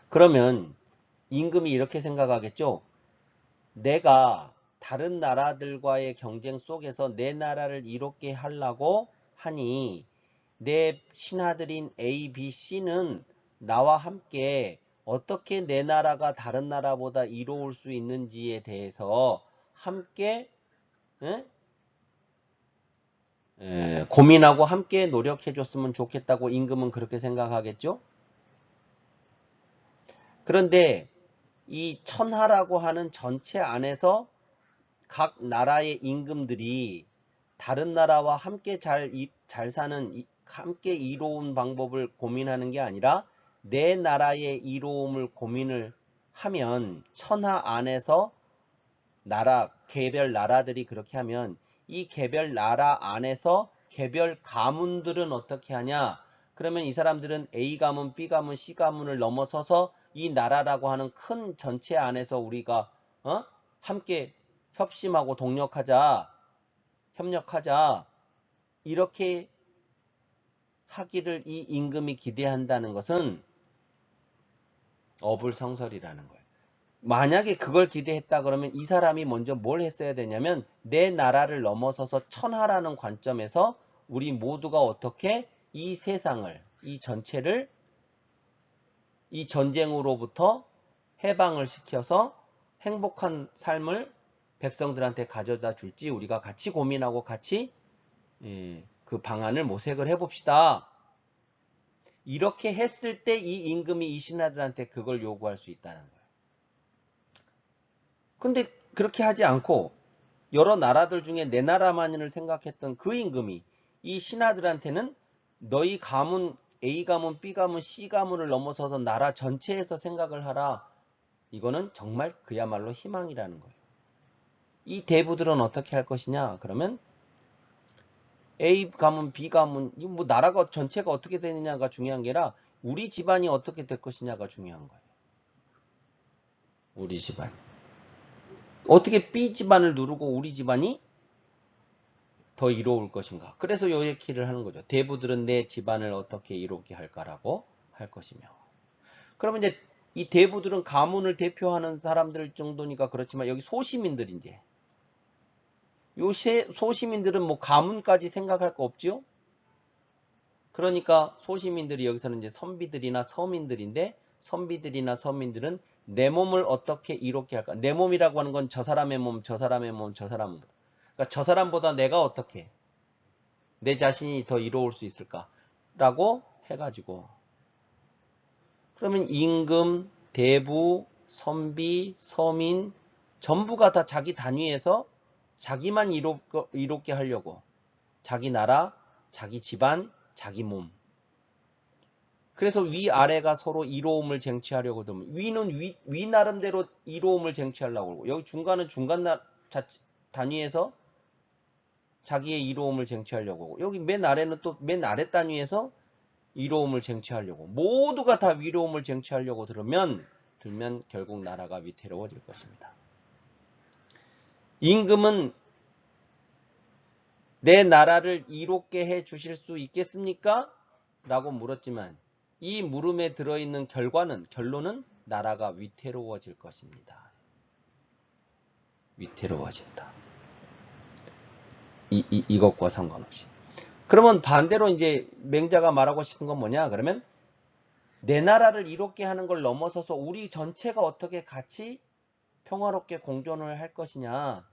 그러면 임금이 이렇게 생각하겠죠. 내가 다른 나라들과의 경쟁 속에서 내 나라를 이롭게 하려고 하니 내 신하들인 A, B, C는 나와 함께 어떻게 내 나라가 다른 나라보다 이로울 수 있는지에 대해서 함께 고민하고 함께 노력해 줬으면 좋겠다고 임금은 그렇게 생각하겠죠? 그런데 이 천하라고 하는 전체 안에서 각 나라의 임금들이 다른 나라와 함께 잘 사는, 함께 이로운 방법을 고민하는 게 아니라 내 나라의 이로움을 고민을 하면 천하 안에서 개별 나라들이 그렇게 하면 이 개별 나라 안에서 개별 가문들은 어떻게 하냐? 그러면 이 사람들은 A 가문, B 가문, C 가문을 넘어서서 이 나라라고 하는 큰 전체 안에서 우리가 함께 협심하고 협력하자 이렇게 하기를 이 임금이 기대한다는 것은 어불성설이라는 거예요. 만약에 그걸 기대했다 그러면 이 사람이 먼저 뭘 했어야 되냐면 내 나라를 넘어서서 천하라는 관점에서 우리 모두가 어떻게 이 세상을, 이 전체를 이 전쟁으로부터 해방을 시켜서 행복한 삶을 백성들한테 가져다 줄지 우리가 같이 고민하고 같이 그 방안을 모색을 해봅시다. 이렇게 했을 때 이 임금이 이 신하들한테 그걸 요구할 수 있다는 거예요. 근데 그렇게 하지 않고 여러 나라들 중에 내 나라만을 생각했던 그 임금이 이 신하들한테는 너희 가문 A 가문, B 가문, C 가문을 넘어서서 나라 전체에서 생각을 하라. 이거는 정말 그야말로 희망이라는 거예요. 이 대부들은 어떻게 할 것이냐? 그러면 A 가문, B 가문, 뭐 나라가 전체가 어떻게 되느냐가 중요한 게 아니라 우리 집안이 어떻게 될 것이냐가 중요한 거예요. 우리 집안. 어떻게 B 집안을 누르고 우리 집안이 더 이로울 것인가. 그래서 요 얘기를 하는 거죠. 대부들은 내 집안을 어떻게 이롭게 할까라고 할 것이며. 그러면 이제 이 대부들은 가문을 대표하는 사람들 정도니까 그렇지만 여기 소시민들 이제 요 소시민들은 뭐 가문까지 생각할 거 없죠? 그러니까 소시민들이 여기서는 이제 선비들이나 서민들인데 선비들이나 서민들은 내 몸을 어떻게 이롭게 할까? 내 몸이라고 하는 건 저 사람의 몸, 저 사람의 몸, 저 사람. 그러니까 저 사람보다 내가 어떻게 내 자신이 더 이로울 수 있을까? 라고 해가지고 그러면 임금, 대부, 선비, 서민 전부가 다 자기 단위에서 자기만 이롭게 하려고 자기 나라, 자기 집안, 자기 몸 그래서 위아래가 서로 이로움을 쟁취하려고 들면 위는 위 나름대로 이로움을 쟁취하려고 그러고 여기 중간은 중간 단위에서 자기의 이로움을 쟁취하려고 하고, 여기 맨 아래는 또 맨 아래 단위에서 이로움을 쟁취하려고, 모두가 다 위로움을 쟁취하려고 들면 결국 나라가 위태로워질 것입니다. 임금은 내 나라를 이롭게 해 주실 수 있겠습니까? 라고 물었지만 이 물음에 들어있는 결론은 나라가 위태로워질 것입니다. 위태로워진다. 이것과 상관없이. 그러면 반대로 이제 맹자가 말하고 싶은 건 뭐냐? 그러면 내 나라를 이롭게 하는 걸 넘어서서 우리 전체가 어떻게 같이 평화롭게 공존을 할 것이냐?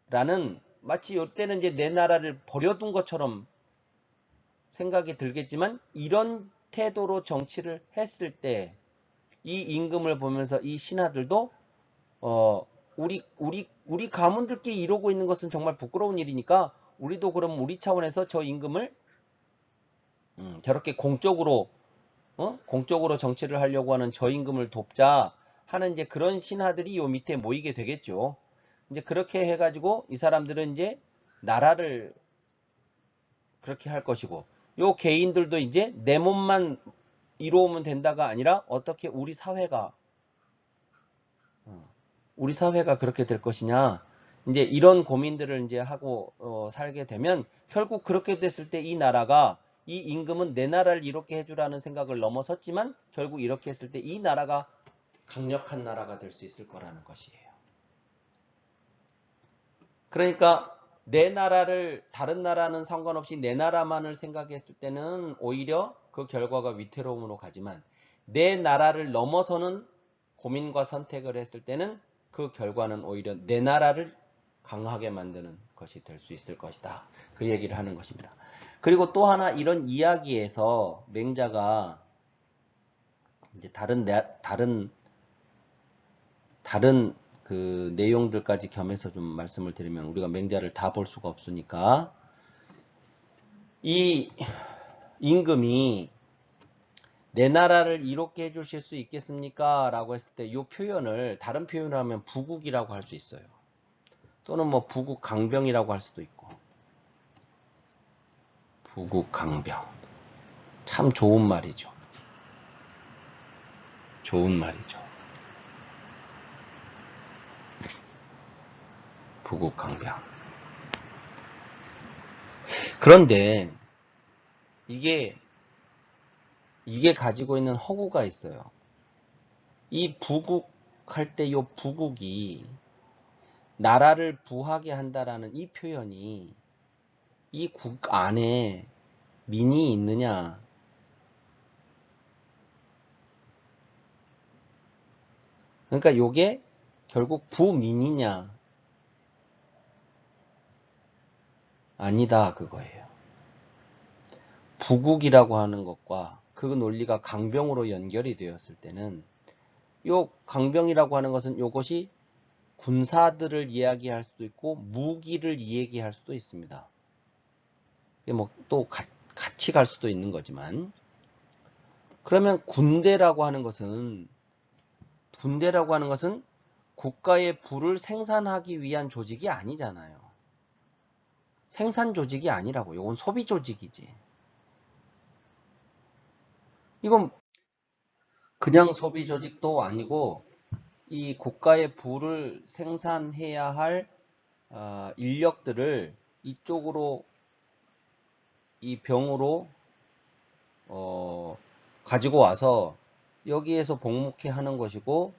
라는, 마치 이때는 이제 내 나라를 버려둔 것처럼 생각이 들겠지만, 이런 태도로 정치를 했을 때 이 임금을 보면서 이 신하들도 우리 가문들끼리 이러고 있는 것은 정말 부끄러운 일이니까 우리도 그럼 우리 차원에서 저 임금을 저렇게 공적으로 정치를 하려고 하는 저 임금을 돕자 하는 이제 그런 신하들이 요 밑에 모이게 되겠죠. 이제 그렇게 해가지고 이 사람들은 이제 나라를 그렇게 할 것이고, 요 개인들도 이제 내 몸만 이로우면 된다가 아니라 어떻게 우리 사회가 그렇게 될 것이냐, 이제 이런 고민들을 이제 하고 살게 되면 결국 그렇게 됐을 때 이 나라가, 이 임금은 내 나라를 이렇게 해주라는 생각을 넘어섰지만 결국 이렇게 했을 때 이 나라가 강력한 나라가 될 수 있을 거라는 것이에요. 그러니까 내 나라를, 다른 나라는 상관없이 내 나라만을 생각했을 때는 오히려 그 결과가 위태로움으로 가지만, 내 나라를 넘어서는 고민과 선택을 했을 때는 그 결과는 오히려 내 나라를 강하게 만드는 것이 될 수 있을 것이다. 그 얘기를 하는 것입니다. 그리고 또 하나, 이런 이야기에서 맹자가 이제 다른 그 내용들까지 겸해서 좀 말씀을 드리면, 우리가 맹자를 다 볼 수가 없으니까, 이 임금이 내 나라를 이롭게 해주실 수 있겠습니까? 라고 했을 때 이 표현을 다른 표현을 하면 부국이라고 할 수 있어요. 또는 뭐 부국 강병이라고 할 수도 있고. 부국 강병. 참 좋은 말이죠. 좋은 말이죠. 부국 강병. 그런데 이게 가지고 있는 허구가 있어요. 이 부국 할 때 이 부국이 나라를 부하게 한다라는 이 표현이 이 국 안에 민이 있느냐, 그러니까 요게 결국 부민이냐, 아니다 그거예요. 부국이라고 하는 것과 그 논리가 강병으로 연결이 되었을 때는, 요 강병이라고 하는 것은 요것이 군사들을 이야기할 수도 있고 무기를 이야기할 수도 있습니다. 뭐 또 같이 갈 수도 있는 거지만, 그러면 군대라고 하는 것은 국가의 부를 생산하기 위한 조직이 아니잖아요. 생산 조직이 아니라고. 이건 소비 조직이지. 이건 그냥 소비 조직도 아니고, 이 국가의 부를 생산해야 할 인력들을 이쪽으로, 이 병으로 가지고 와서 여기에서 복무케 하는 것이고,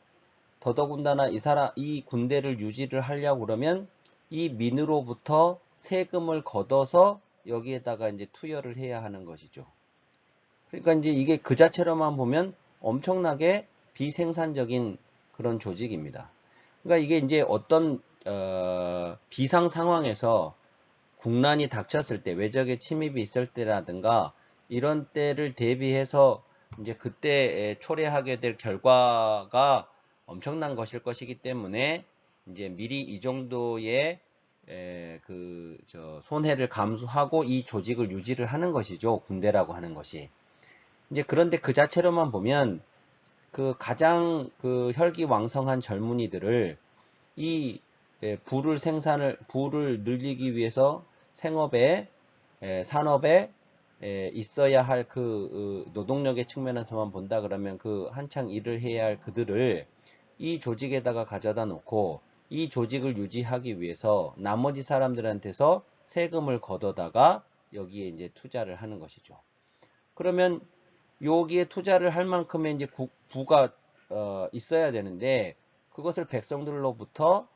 더더군다나 이 군대를 유지를 하려고 그러면 이 민으로부터 세금을 걷어서 여기에다가 이제 투여를 해야 하는 것이죠. 그러니까 이제 이게 그 자체로만 보면 엄청나게 비생산적인 그런 조직입니다. 그러니까 이게 이제 어떤 비상 상황에서 국난이 닥쳤을 때, 외적의 침입이 있을 때라든가 이런 때를 대비해서 이제 그때 초래하게 될 결과가 엄청난 것일 것이기 때문에 이제 미리 이 정도의 손해를 감수하고 이 조직을 유지를 하는 것이죠. 군대라고 하는 것이. 이제 그런데 그 자체로만 보면 그 가장 그 혈기왕성한 젊은이들을 이 부를 늘리기 위해서 생업에, 산업에 있어야 할 그 노동력의 측면에서만 본다 그러면 그 한창 일을 해야 할 그들을 이 조직에다가 가져다 놓고 이 조직을 유지하기 위해서 나머지 사람들한테서 세금을 걷어다가 여기에 이제 투자를 하는 것이죠. 그러면 여기에 투자를 할 만큼의 이제 부가 있어야 되는데 그것을 백성들로부터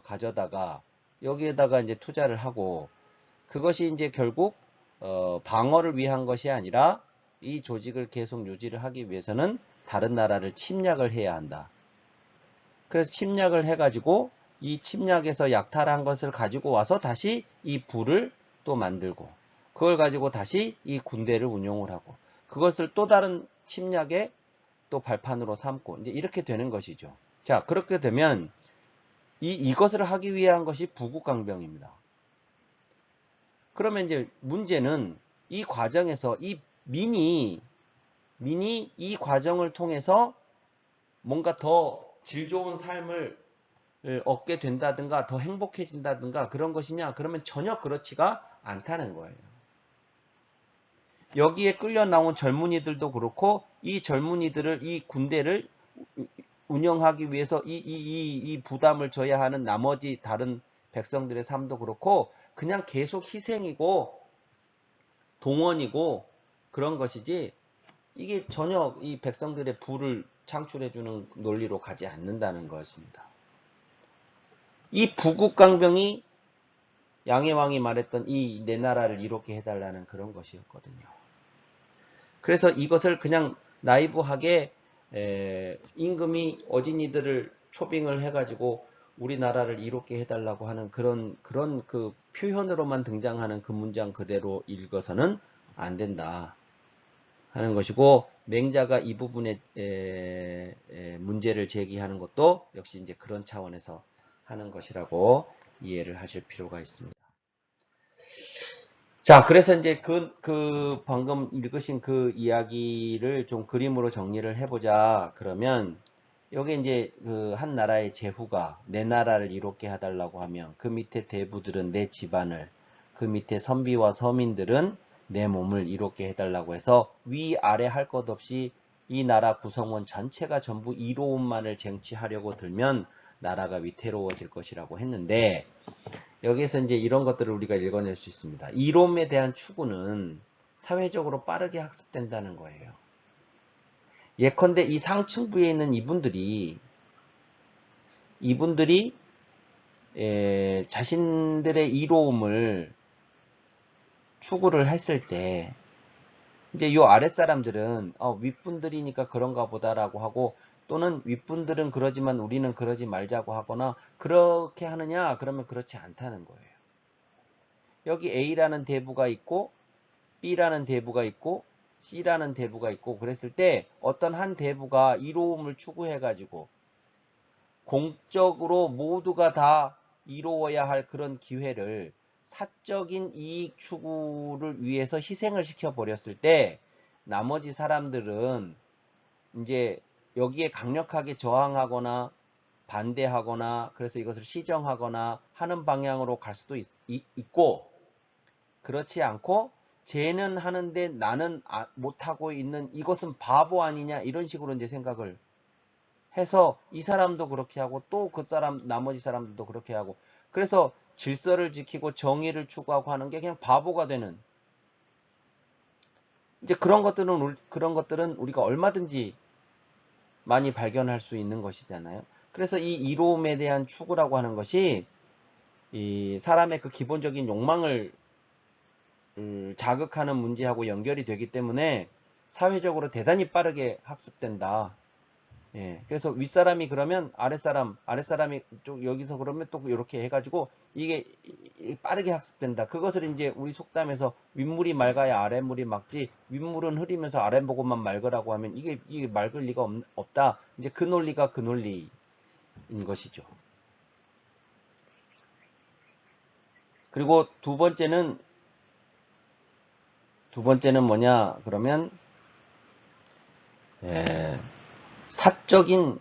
가져다가 여기에다가 이제 투자를 하고 그것이 이제 결국 방어를 위한 것이 아니라 이 조직을 계속 유지를 하기 위해서는 다른 나라를 침략을 해야 한다. 그래서 침략을 해가지고 이 침략에서 약탈한 것을 가지고 와서 다시 이 부를 또 만들고 그걸 가지고 다시 이 군대를 운용을 하고 그것을 또 다른 침략의 또 발판으로 삼고 이제 이렇게 되는 것이죠. 자, 그렇게 되면 이것을 하기 위한 것이 부국강병입니다. 그러면 이제 문제는 이 과정에서 이 민이 이 과정을 통해서 뭔가 더 질 좋은 삶을 얻게 된다든가 더 행복해진다든가 그런 것이냐? 그러면 전혀 그렇지가 않다는 거예요. 여기에 끌려 나온 젊은이들도 그렇고 이 젊은이들을 이 군대를 운영하기 위해서 이 부담을 져야 하는 나머지 다른 백성들의 삶도 그렇고 그냥 계속 희생이고 동원이고 그런 것이지 이게 전혀 이 백성들의 부를 창출해주는 논리로 가지 않는다는 것입니다. 이 부국강병이 양해왕이 말했던 이 내 나라를 이롭게 해달라는 그런 것이었거든요. 그래서 이것을 그냥 나이브하게 임금이 어진이들을 초빙을 해가지고 우리나라를 이롭게 해달라고 하는 그런 그 표현으로만 등장하는 그 문장 그대로 읽어서는 안 된다 하는 것이고 맹자가 이 부분에 문제를 제기하는 것도 역시 이제 그런 차원에서 하는 것이라고 이해를 하실 필요가 있습니다. 자, 그래서 이제 그 방금 읽으신 그 이야기를 좀 그림으로 정리를 해보자. 그러면 여기 이제 그 한 나라의 제후가 내 나라를 이롭게 해달라고 하면 그 밑에 대부들은 내 집안을, 그 밑에 선비와 서민들은 내 몸을 이롭게 해달라고 해서 위아래 할 것 없이 이 나라 구성원 전체가 전부 이로움만을 쟁취하려고 들면 나라가 위태로워질 것이라고 했는데 여기에서 이제 이런 것들을 우리가 읽어낼 수 있습니다. 이로움에 대한 추구는 사회적으로 빠르게 학습된다는 거예요. 예컨대 이 상층부에 있는 이분들이 자신들의 이로움을 추구를 했을 때 이제 요 아랫사람들은 윗분들이니까 그런가 보다라고 하고 또는 윗분들은 그러지만 우리는 그러지 말자고 하거나 그렇게 하느냐? 그러면 그렇지 않다는 거예요. 여기 A라는 대부가 있고 B라는 대부가 있고 C라는 대부가 있고 그랬을 때 어떤 한 대부가 이로움을 추구해가지고 공적으로 모두가 다 이루어야 할 그런 기회를 사적인 이익 추구를 위해서 희생을 시켜버렸을 때 나머지 사람들은 이제 여기에 강력하게 저항하거나 반대하거나 그래서 이것을 시정하거나 하는 방향으로 갈 수도 있고 그렇지 않고 쟤는 하는데 나는 못하고 있는 이것은 바보 아니냐 이런 식으로 이제 생각을 해서 이 사람도 그렇게 하고 또 그 사람 나머지 사람들도 그렇게 하고 그래서 질서를 지키고 정의를 추구하고 하는 게 그냥 바보가 되는 이제 그런 것들은 우리가 얼마든지 많이 발견할 수 있는 것이잖아요. 그래서 이 이로움에 대한 추구라고 하는 것이 이 사람의 그 기본적인 욕망을 자극하는 문제하고 연결이 되기 때문에 사회적으로 대단히 빠르게 학습된다. 예, 그래서 윗사람이 그러면 아랫사람이 또 여기서 그러면 또 이렇게 해가지고 이게 빠르게 학습된다. 그것을 이제 우리 속담에서 윗물이 맑아야 아랫물이 맑지 윗물은 흐리면서 아랫보고만 맑으라고 하면 이게 맑을 리가 없다. 이제 그 논리가 그 논리인 것이죠. 그리고 두 번째는 뭐냐 그러면 사적인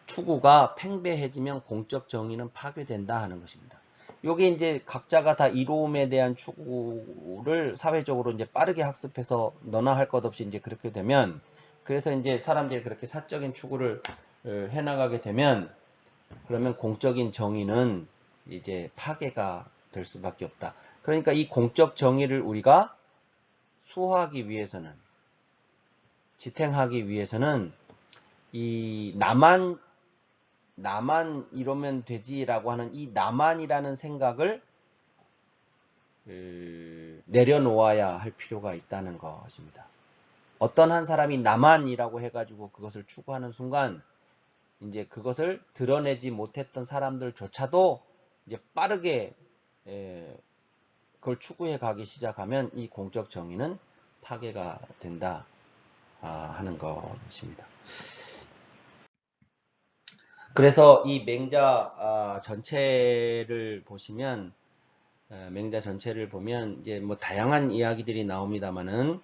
추구가 팽배해지면 공적 정의는 파괴된다 하는 것입니다. 요게 이제 각자가 다 이로움에 대한 추구를 사회적으로 이제 빠르게 학습해서 너나 할 것 없이 이제 그렇게 되면, 그래서 이제 사람들이 그렇게 사적인 추구를 해나가게 되면, 그러면 공적인 정의는 이제 파괴가 될 수밖에 없다. 그러니까 이 공적 정의를 우리가 수호하기 위해서는, 지탱하기 위해서는 이 나만 이러면 되지라고 하는 이 나만이라는 생각을 내려놓아야 할 필요가 있다는 것입니다. 어떤 한 사람이 나만이라고 해가지고 그것을 추구하는 순간 이제 그것을 드러내지 못했던 사람들조차도 이제 빠르게 그걸 추구해 가기 시작하면 이 공적 정의는 파괴가 된다 하는 것입니다. 그래서 이 맹자 전체를 보시면, 맹자 전체를 보면 이제 뭐 다양한 이야기들이 나옵니다만은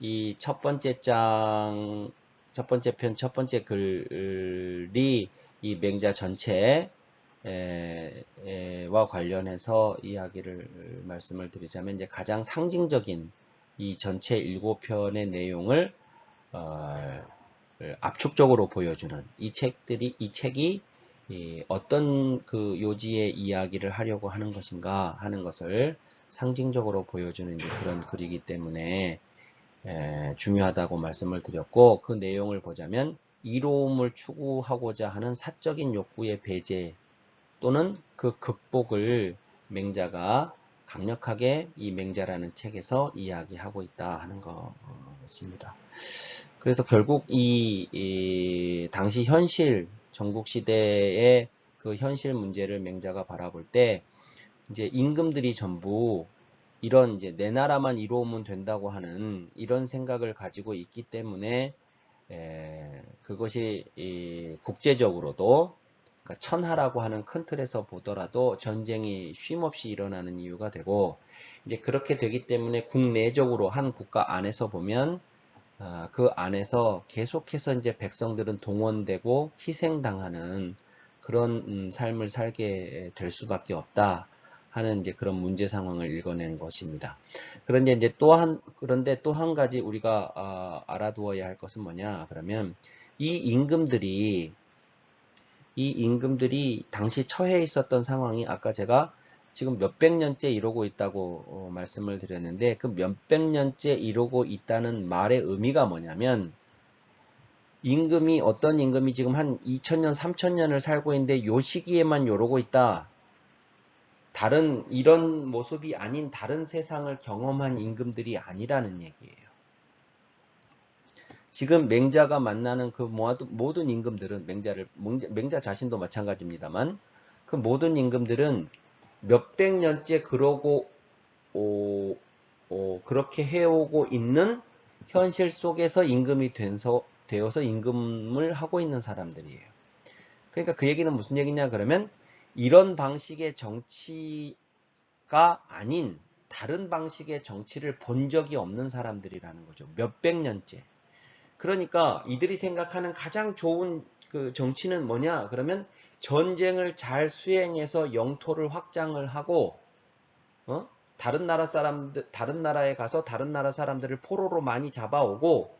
이 첫 번째 장, 첫 번째 편, 첫 번째 글이 이 맹자 전체와 관련해서 이야기를 말씀을 드리자면, 이제 가장 상징적인 이 전체 7편의 내용을 압축적으로 보여주는 이 책이 어떤 그 요지의 이야기를 하려고 하는 것인가 하는 것을 상징적으로 보여주는 이제 그런 글이기 때문에 중요하다고 말씀을 드렸고, 그 내용을 보자면 이로움을 추구하고자 하는 사적인 욕구의 배제 또는 그 극복을 맹자가 강력하게 이 맹자라는 책에서 이야기하고 있다 하는 것입니다. 그래서 결국 이 당시 현실, 전국시대의 그 현실 문제를 맹자가 바라볼 때, 이제 임금들이 전부 이런 이제 내 나라만 이루면 된다고 하는 이런 생각을 가지고 있기 때문에, 그것이 국제적으로도, 그러니까 천하라고 하는 큰 틀에서 보더라도 전쟁이 쉼없이 일어나는 이유가 되고, 이제 그렇게 되기 때문에 국내적으로 한 국가 안에서 보면 그 안에서 계속해서 이제 백성들은 동원되고 희생당하는 그런 삶을 살게 될 수밖에 없다 하는 이제 그런 문제 상황을 읽어낸 것입니다. 그런데 이제 그런데 또 한 가지 우리가 알아두어야 할 것은 뭐냐 그러면, 이 임금들이 당시 처해 있었던 상황이 아까 제가 지금 몇백 년째 이러고 있다고 말씀을 드렸는데, 그 몇백 년째 이러고 있다는 말의 의미가 뭐냐면, 어떤 임금이 지금 한 2000년, 3000년을 살고 있는데 요 시기에만 이러고 있다. 다른 이런 모습이 아닌 다른 세상을 경험한 임금들이 아니라는 얘기예요. 지금 맹자가 만나는 그 모든 임금들은 맹자 자신도 마찬가지입니다만, 그 모든 임금들은 몇백 년째 그러고 그렇게 해오고 있는 현실 속에서 임금이 되어서 임금을 하고 있는 사람들이에요. 그러니까 그 얘기는 무슨 얘기냐 그러면, 이런 방식의 정치가 아닌 다른 방식의 정치를 본 적이 없는 사람들이라는 거죠. 몇백 년째. 그러니까 이들이 생각하는 가장 좋은 그 정치는 뭐냐 그러면, 전쟁을 잘 수행해서 영토를 확장을 하고 다른 나라에 가서 다른 나라 사람들을 포로로 많이 잡아오고,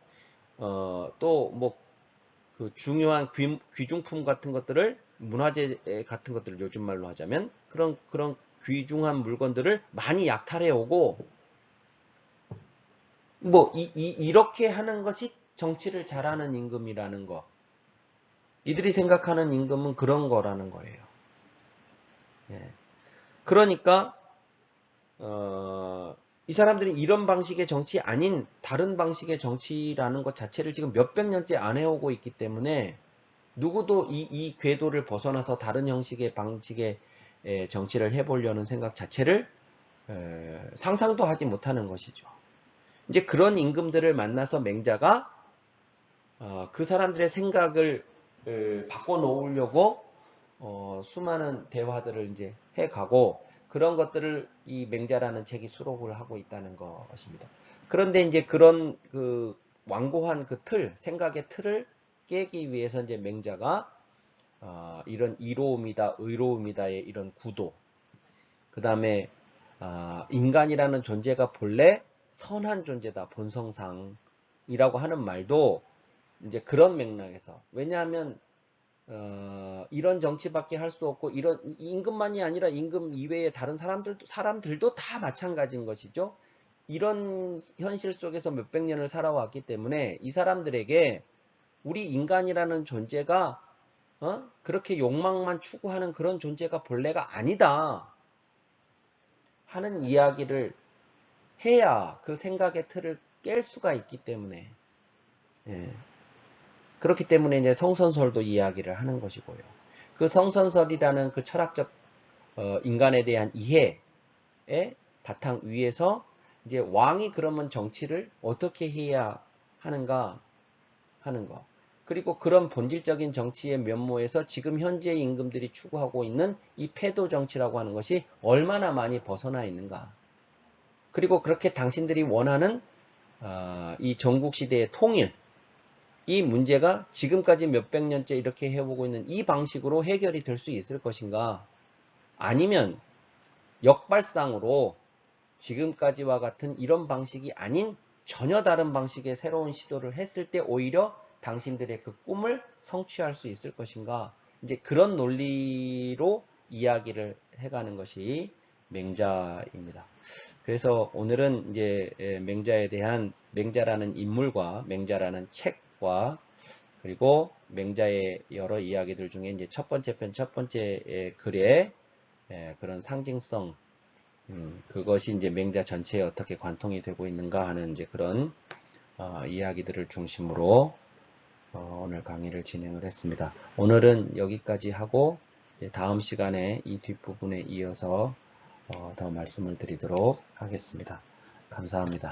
또 뭐 그 중요한 귀중품 같은 것들을, 문화재 같은 것들을 요즘 말로 하자면 그런 귀중한 물건들을 많이 약탈해 오고, 뭐 이렇게 하는 것이 정치를 잘하는 임금이라는 거. 이들이 생각하는 임금은 그런 거라는 거예요. 예. 그러니까 이 사람들이 이런 방식의 정치 아닌 다른 방식의 정치라는 것 자체를 지금 몇백 년째 안 해오고 있기 때문에, 누구도 이 궤도를 벗어나서 다른 형식의 방식의 정치를 해보려는 생각 자체를 상상도 하지 못하는 것이죠. 이제 그런 임금들을 만나서 맹자가 그 사람들의 생각을 바꿔놓으려고 수많은 대화들을 이제 해가고, 그런 것들을 이 맹자라는 책이 수록을 하고 있다는 것입니다. 그런데 이제 그런 그 완고한 그 생각의 틀을 깨기 위해서 이제 맹자가 이런 이로움이다, 의로움이다의 이런 구도, 그 다음에 인간이라는 존재가 본래 선한 존재다, 본성상이라고 하는 말도 이제 그런 맥락에서, 왜냐하면 이런 정치밖에 할 수 없고, 이런 임금만이 아니라 임금 이외의 다른 사람들도 다 마찬가지인 것이죠. 이런 현실 속에서 몇백 년을 살아왔기 때문에 이 사람들에게 우리 인간이라는 존재가 그렇게 욕망만 추구하는 그런 존재가 본래가 아니다 하는 이야기를 해야 그 생각의 틀을 깰 수가 있기 때문에, 예. 그렇기 때문에 이제 성선설도 이야기를 하는 것이고요. 그 성선설이라는 그 철학적 인간에 대한 이해의 바탕 위에서 이제 왕이 그러면 정치를 어떻게 해야 하는가 하는 것. 그리고 그런 본질적인 정치의 면모에서 지금 현재 임금들이 추구하고 있는 이 패도 정치라고 하는 것이 얼마나 많이 벗어나 있는가. 그리고 그렇게 당신들이 원하는 이 전국시대의 통일, 이 문제가 지금까지 몇백 년째 이렇게 해오고 있는 이 방식으로 해결이 될 수 있을 것인가? 아니면 역발상으로 지금까지와 같은 이런 방식이 아닌 전혀 다른 방식의 새로운 시도를 했을 때 오히려 당신들의 그 꿈을 성취할 수 있을 것인가? 이제 그런 논리로 이야기를 해가는 것이 맹자입니다. 그래서 오늘은 이제 맹자에 대한, 맹자라는 인물과 맹자라는 책과 그리고 맹자의 여러 이야기들 중에 이제 첫 번째 편, 첫 번째 글의 그런 상징성, 그것이 이제 맹자 전체에 어떻게 관통이 되고 있는가 하는 이제 그런 이야기들을 중심으로 오늘 강의를 진행을 했습니다. 오늘은 여기까지 하고 이제 다음 시간에 이 뒷부분에 이어서 더 말씀을 드리도록 하겠습니다. 감사합니다.